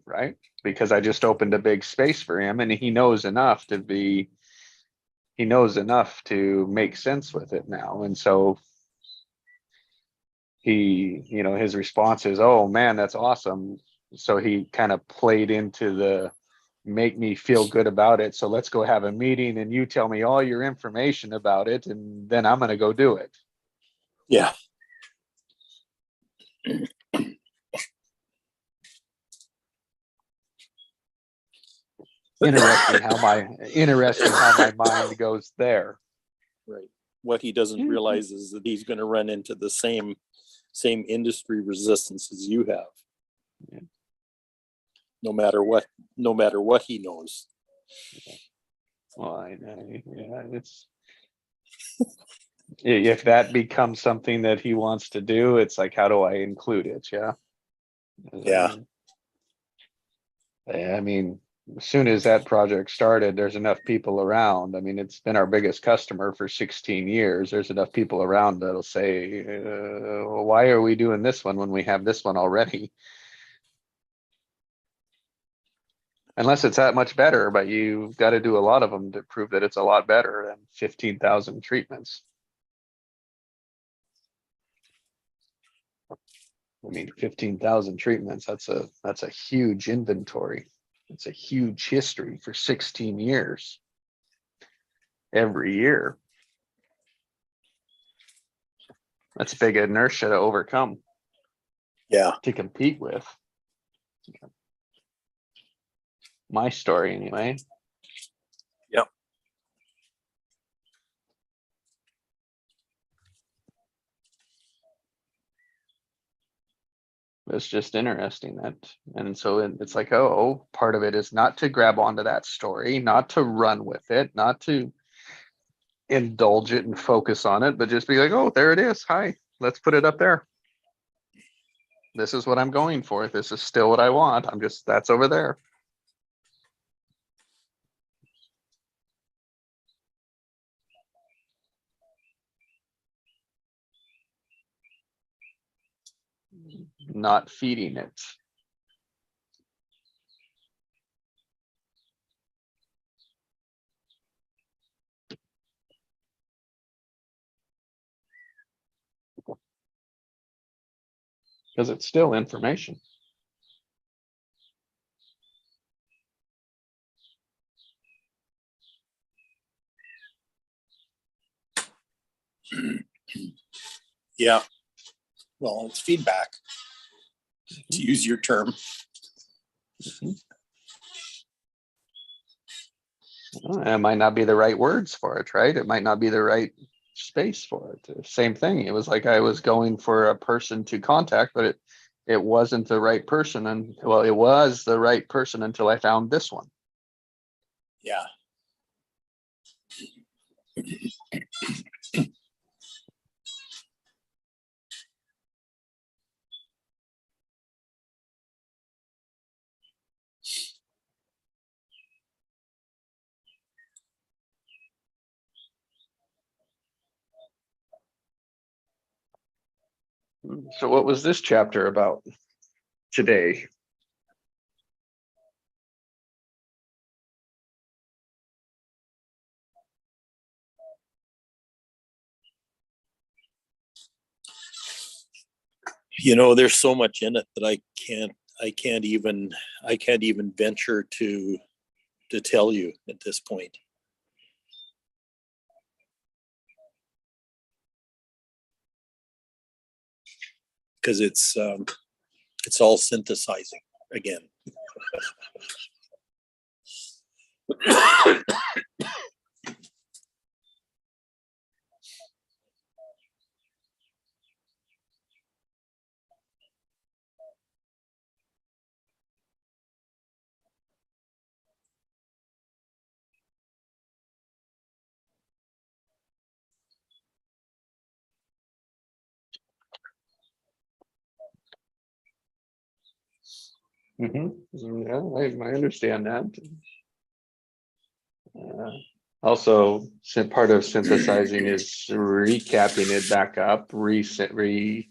right? Because I just opened a big space for him and he knows enough to make sense with it now. And so his response is, oh man, that's awesome. So he kind of played into the make me feel good about it. So let's go have a meeting and you tell me all your information about it and then I'm going to go do it. Yeah. Interesting how my mind goes there. Right. What he doesn't realize is that he's going to run into the same industry resistance as you have. Yeah. No matter what he knows. Well, it's if that becomes something that he wants to do, it's like, how do I include it? Yeah. Yeah. I mean, as soon as that project started, there's enough people around. I mean, it's been our biggest customer for 16 years. There's enough people around that'll say, why are we doing this one when we have this one already? Unless it's that much better, but you've got to do a lot of them to prove that it's a lot better than 15,000 treatments. I mean, 15,000 treatments, that's a huge inventory. It's a huge history for 16 years. Every year. That's big inertia to overcome. Yeah. To compete with. My story, anyway. Yep. It's just interesting that, and so it's like, oh, part of it is not to grab onto that story, not to run with it, not to indulge it and focus on it, but just be like, oh, there it is. Hi, let's put it up there. This is what I'm going for. This is still what I want. That's over there. Not feeding it. Because it's still information. Yeah. well, it's feedback, to use your term. Well, it might not be the right words for it, right? It might not be the right space for it. Same thing. It was like I was going for a person to contact, but it wasn't the right person. And well, it was the right person until I found this one. Yeah. So what was this chapter about today? You know, there's so much in it that I can't even venture to tell you at this point. Because it's all synthesizing again. Yeah, I understand that. Also, part of synthesizing is recapping it back up, revisiting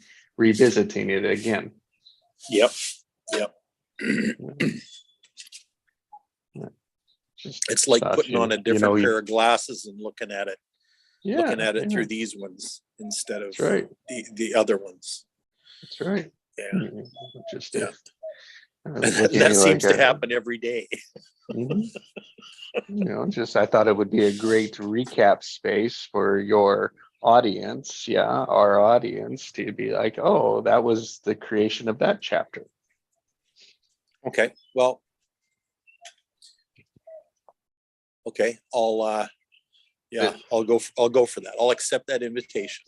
it again. Yep. It's like putting on a different pair of glasses and looking at it through these ones instead of the other ones. That's right. Yeah. Just that seems to happen every day. I thought it would be a great recap space for your audience. Yeah, our audience to be like, oh, that was the creation of that chapter. Okay. Well, okay. I'll go for that. I'll accept that invitation.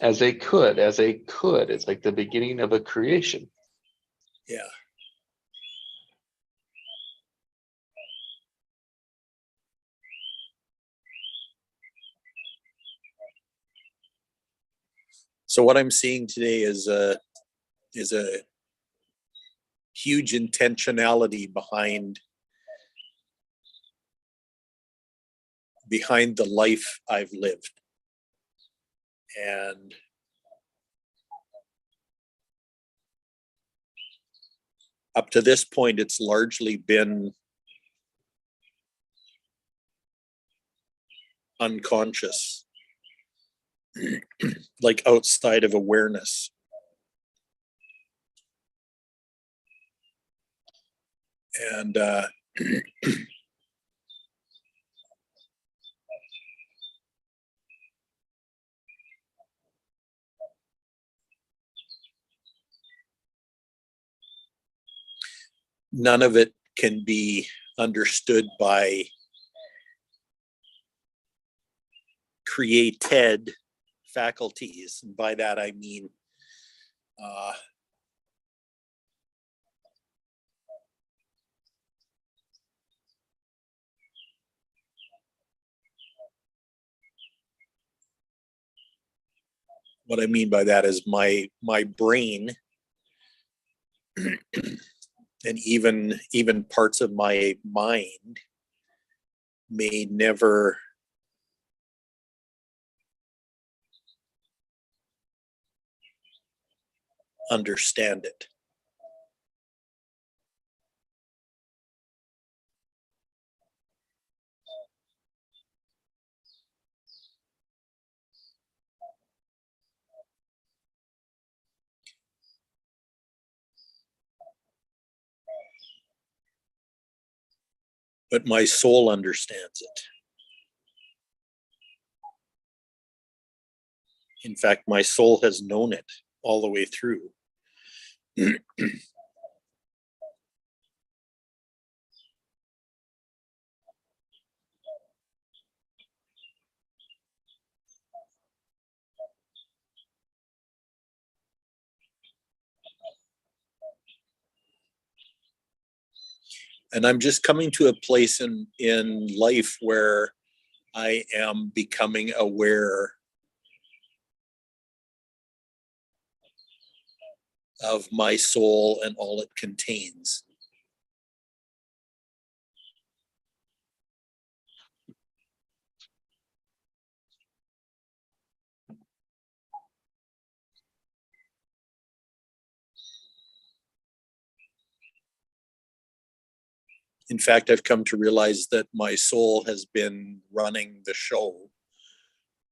As a could, it's like the beginning of a creation. Yeah. So what I'm seeing today is a huge intentionality behind the life I've lived. And up to this point, it's largely been unconscious, like outside of awareness. And none of it can be understood by created faculties. And by that, I mean what I mean by that is my brain and even parts of my mind may never understand it. But my soul understands it. In fact, my soul has known it all the way through. And I'm just coming to a place in life where I am becoming aware of my soul and all it contains. In fact, I've come to realize that my soul has been running the show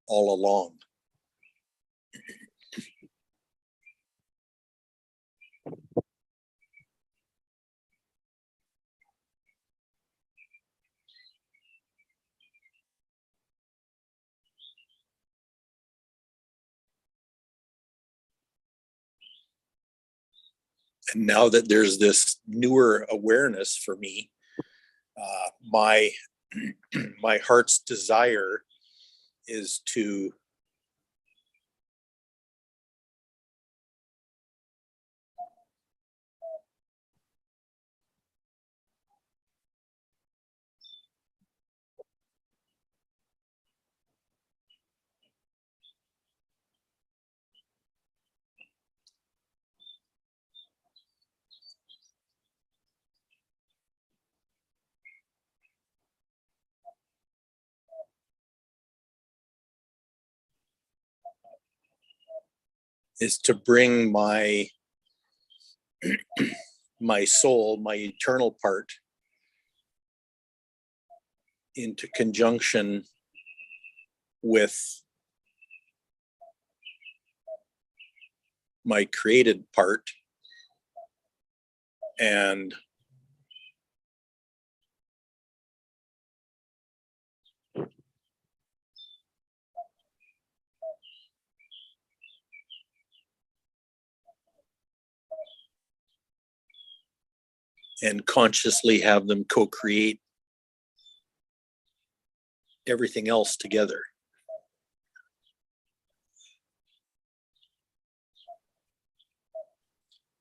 all along. And now that there's this newer awareness for me, my my heart's desire is to bring my my soul, my eternal part, into conjunction with my created part, and consciously have them co-create everything else together.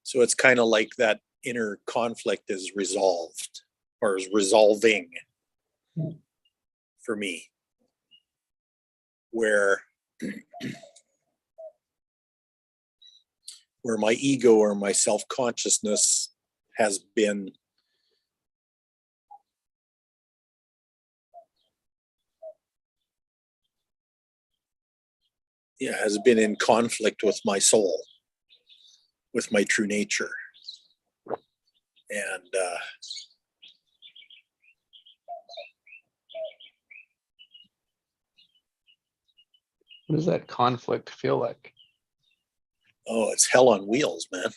So it's kind of like that inner conflict is resolved, or is resolving for me, where my ego or my self-consciousness has been in conflict with my soul, with my true nature. And What does that conflict feel like? oh, it's hell on wheels, man.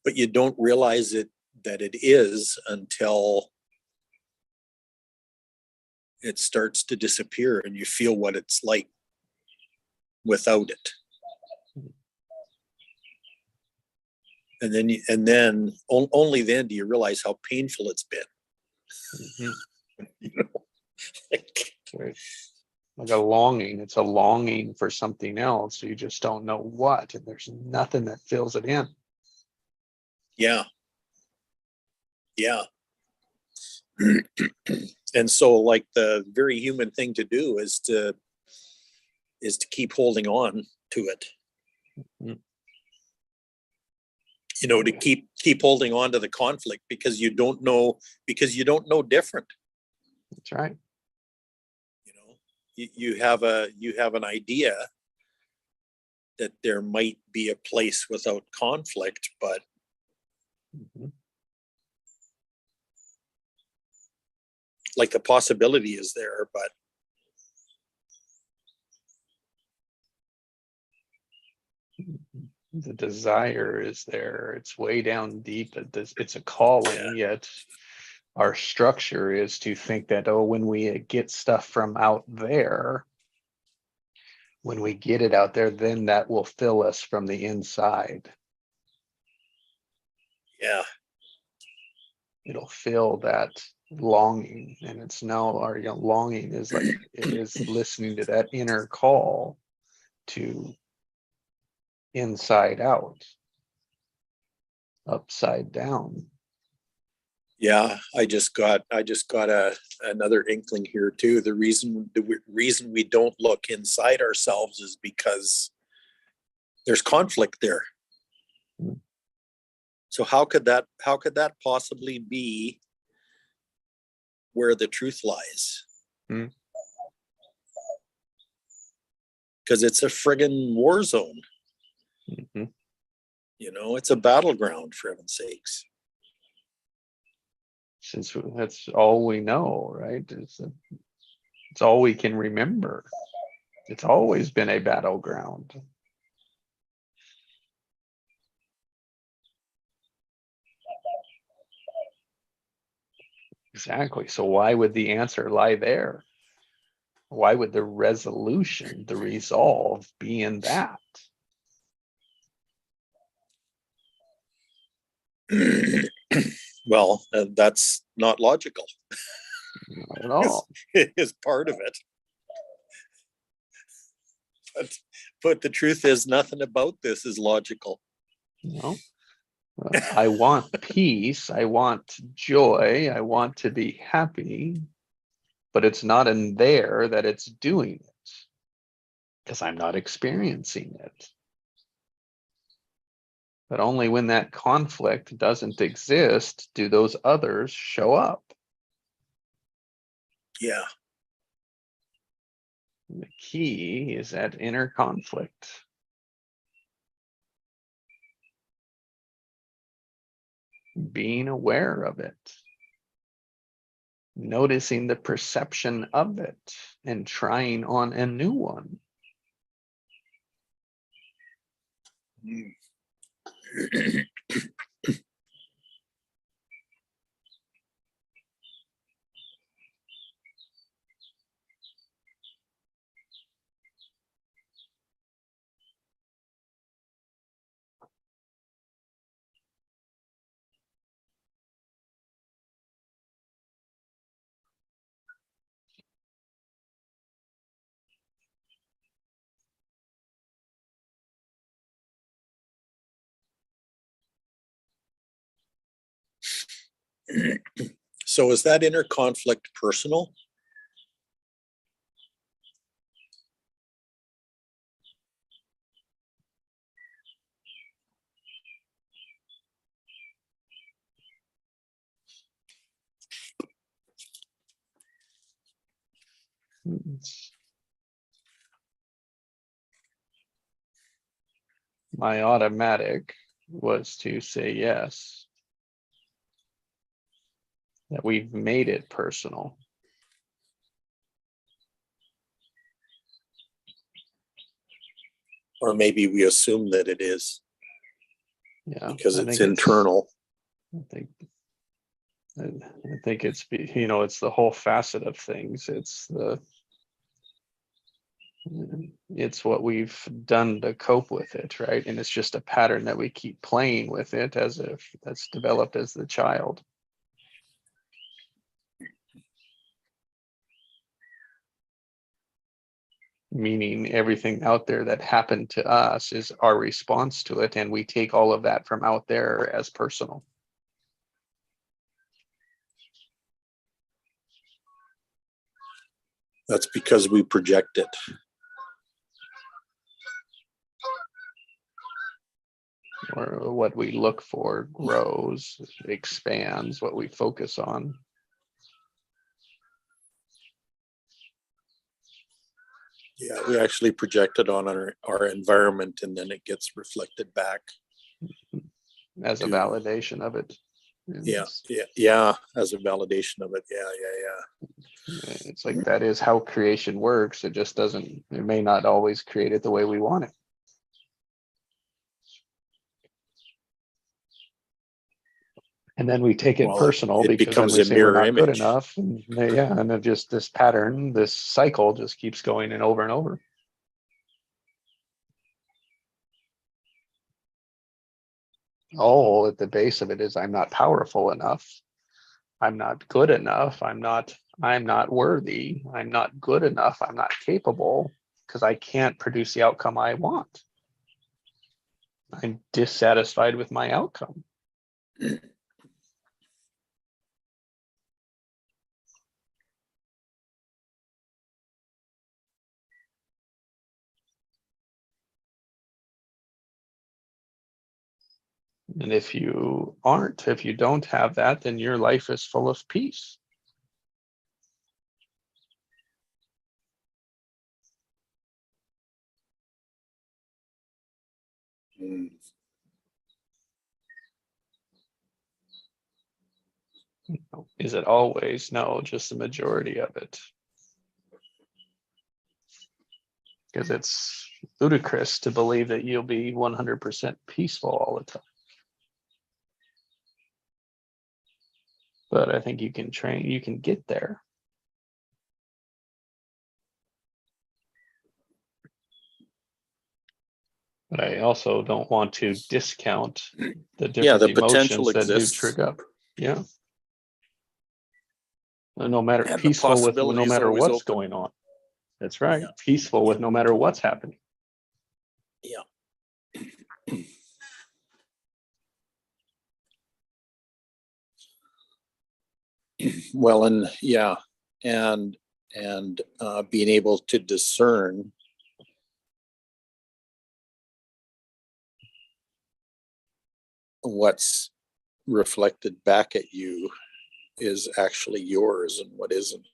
But you don't realize that it is until it starts to disappear and you feel what it's like without it. And then only then do you realize how painful it's been. Mm-hmm. You know? Like a longing. It's a longing for something else. You just don't know what, and there's nothing that fills it in. Yeah. And so, like, the very human thing to do is to keep holding on to it. Mm-hmm. You know, to keep holding on to the conflict because you don't know different. That's right. You know, you have an idea that there might be a place without conflict, but Mm-hmm. like the possibility is there, but The desire is there. It's way down deep. It's a calling, yet our structure is to think that, oh, when we get stuff from out there, when we get it out there, then that will fill us from the inside. Yeah. It'll fill that longing, and it's now our longing is like it is listening to that inner call to inside out, upside down. Yeah, I just got another inkling here too. The reason we don't look inside ourselves is because there's conflict there. Hmm. So how could that possibly be where the truth lies? Hmm. Because it's a friggin' war zone. Mm-hmm. You know, it's a battleground, for heaven's sakes. Since that's all we know, right? It's all we can remember. It's always been a battleground. Exactly. So why would the answer lie there? Why would the resolution, the resolve be in that? Well, that's not logical. Not at all. Is part of it. But the truth is, nothing about this is logical. No. I want peace. I want joy. I want to be happy. But it's not in there that it's doing it because I'm not experiencing it. But only when that conflict doesn't exist do those others show up. Yeah. The key is that inner conflict. Being aware of it. Noticing the perception of it and trying on a new one. So is that inner conflict personal? My automatic was to say yes. That we've made it personal. Or maybe we assume that it is. Yeah, because it's internal. I think it's it's the whole facet of things. It's what we've done to cope with it, right? And it's just a pattern that we keep playing with it as if that's developed as the child. Meaning everything out there that happened to us is our response to it, and we take all of that from out there as personal. That's because we project it. Or what we look for grows, expands, what we focus on. Yeah, we actually project it on our environment, and then it gets reflected back. As a validation of it. Yeah, as a validation of it. Yeah. It's like that is how creation works. It just doesn't, it may not always create it the way we want it. And then we take it personal it because then becomes we a say we're mirror not good image. enough. And then just this pattern, this cycle just keeps going and over and over. all at the base of it is I'm not powerful enough. I'm not good enough. I'm not worthy. I'm not good enough. I'm not capable because I can't produce the outcome I want. I'm dissatisfied with my outcome. And if you don't have that, then your life is full of peace. Mm. Is it always? No, just the majority of it. Because it's ludicrous to believe that you'll be 100% peaceful all the time. But I think you can train, you can get there. But I also don't want to discount the different the potential emotions that do exists. trigger up. Yeah. No matter And the peaceful with possibility no is matter always what's open. going on. That's right. Yeah. Peaceful with no matter what's happening. Yeah. Well, and yeah, and being able to discern what's reflected back at you is actually yours and what isn't.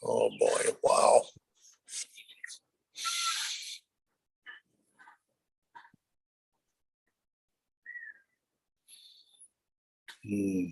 Oh boy, wow. Hmm.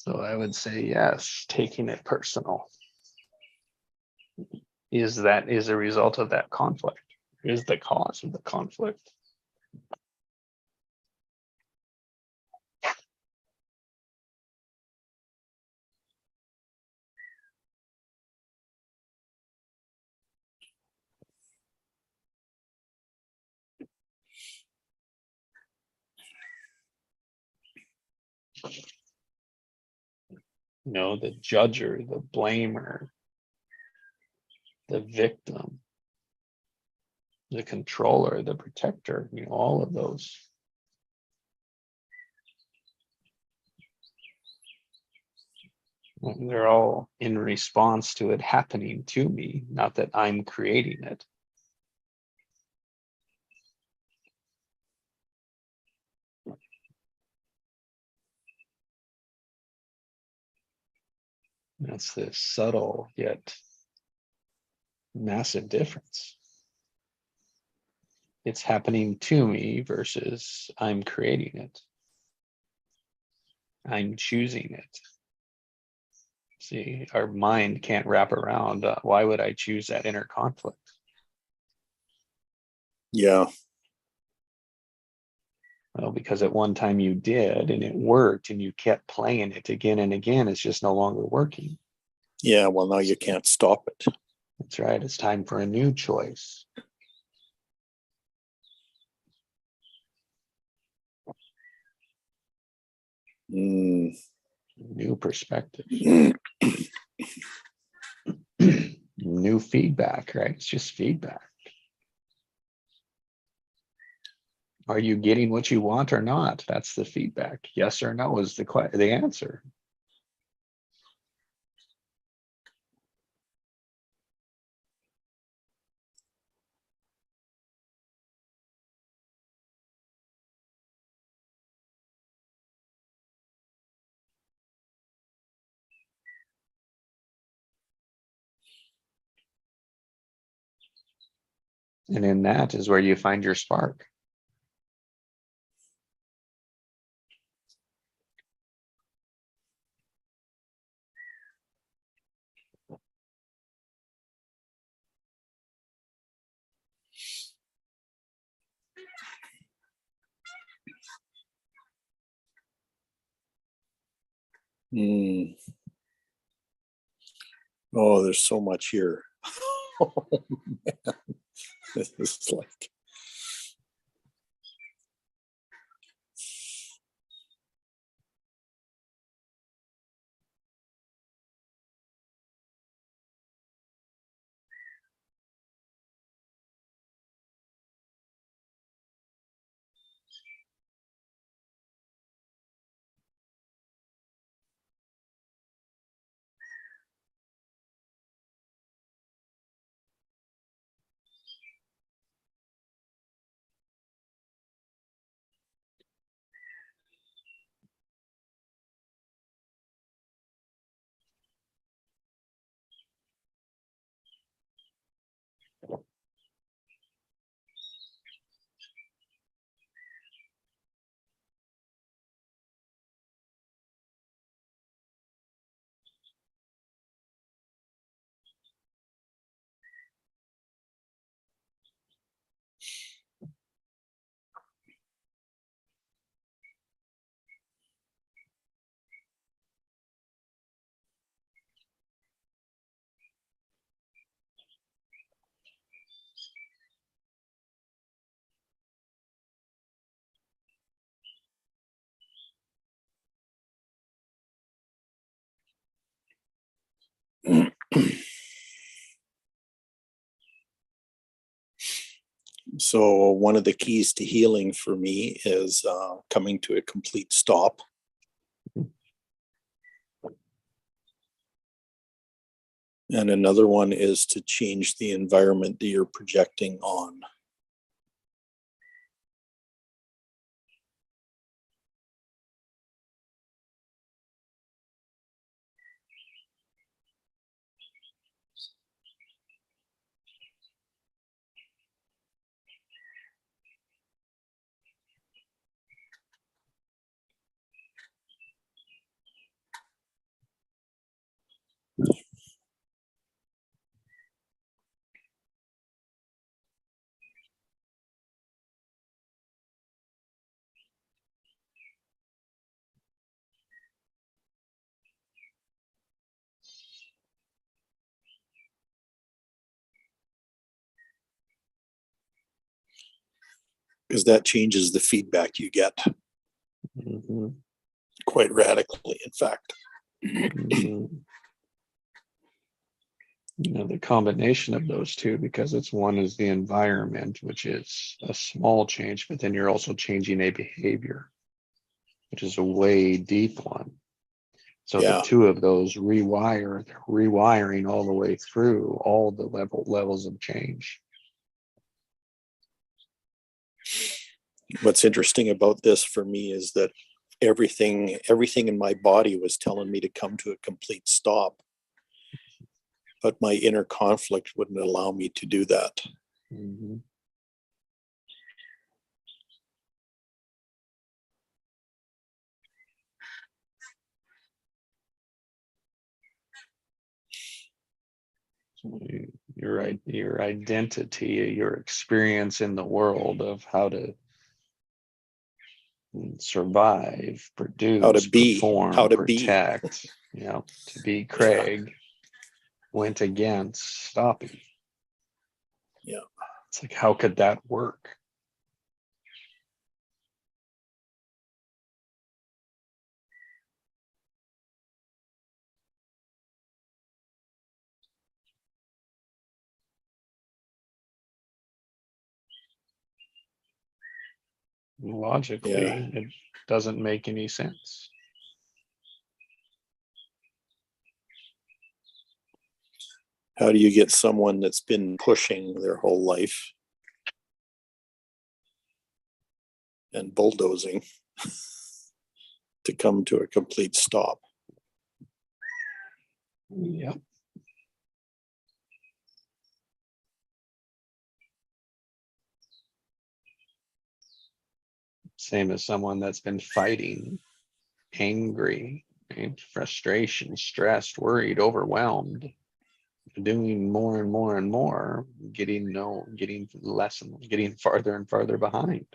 So I would say yes, taking it personal. Is a result of that conflict? Is the cause of the conflict? The judger, the blamer, the victim, the controller, the protector, all of those. They're all in response to it happening to me, not that I'm creating it. That's the subtle yet massive difference. It's happening to me versus I'm creating it. I'm choosing it. See, our mind can't wrap around. Why would I choose that inner conflict? Yeah. Well, because at one time you did and it worked and you kept playing it again and again. It's just no longer working. Yeah. Well, now you can't stop it. That's right. It's time for a new choice. Mm. New perspective. New feedback, right? It's just feedback. Are you getting what you want or not? That's the feedback. Yes or no is the answer. And in that is where you find your spark. Hmm. Oh, there's so much here. Oh, man. This is like, so one of the keys to healing for me is coming to a complete stop. And another one is to change the environment that you're projecting on. Because that changes the feedback you get Mhm. quite radically, in fact. Mhm. You know, the combination of those two, because it's one is the environment, which is a small change, but then you're also changing a behavior, which is a way deep one. So the Yeah. two of those rewiring all the way through all the levels of change. What's interesting about this for me is that everything in my body was telling me to come to a complete stop, but my inner conflict wouldn't allow me to do that. Mhm. So your identity, your experience in the world of how to survive, How to produce, be, perform, protect, you know, to be Craig went against Stoppy. Yeah. It's like, how could that work? Logically, Yeah. it doesn't make any sense. How do you get someone that's been pushing their whole life and bulldozing to come to a complete stop? Yep. Same as someone that's been fighting, angry, and frustration, stressed, worried, overwhelmed, doing more and more and more, getting less and getting farther and farther behind.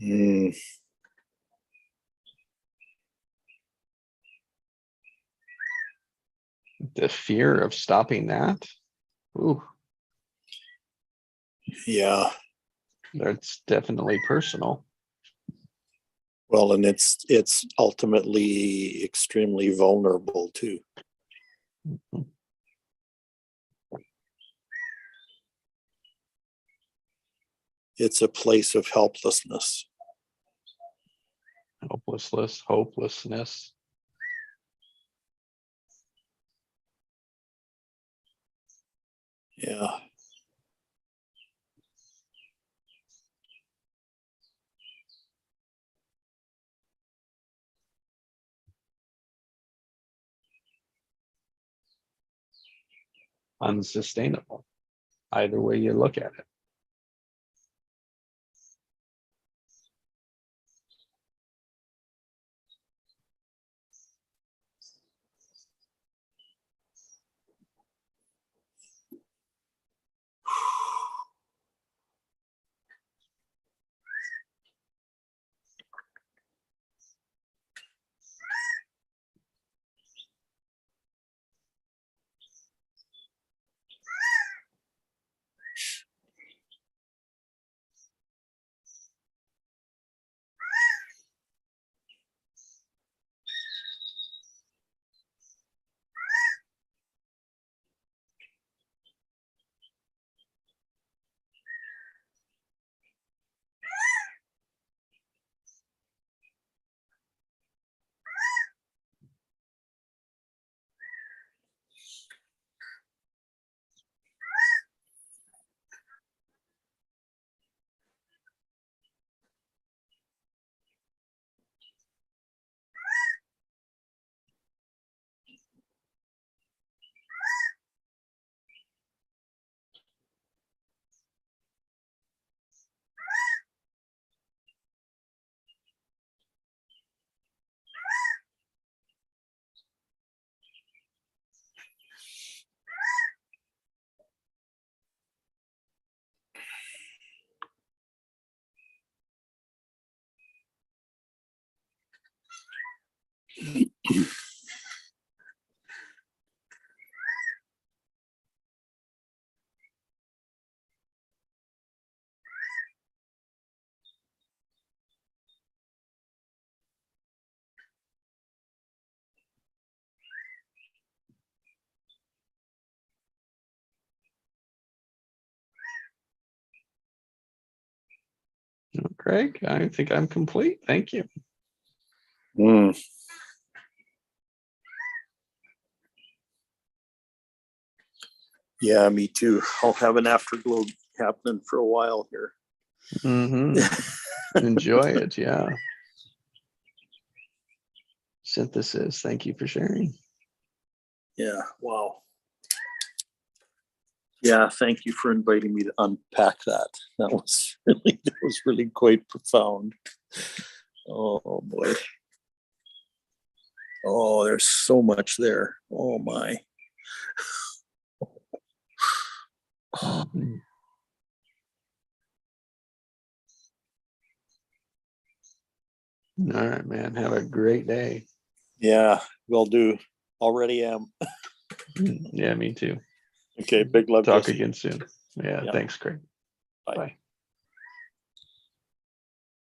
Mm, The fear of stopping that, ooh, yeah. that's definitely personal. Well, and it's ultimately extremely vulnerable too. It's a place of helplessness. Hopelessness. Yeah. Unsustainable, either way you look at it. Craig, I think I'm complete. Thank you. Mm. Yeah, me too. I'll have an afterglow happening for a while here. Enjoy it. Yeah. Synthesis. Thank you for sharing. Yeah. Wow. Yeah. Thank you for inviting me to unpack that. That was really quite profound. Oh boy. Oh, there's so much there. Oh my. Mhm. All right, man. Have a great day. Yeah, will do. Already am. Yeah, me too. Okay, big love. Talk Jesse. again soon. Yeah, Yeah. thanks, Craig. Bye. Bye.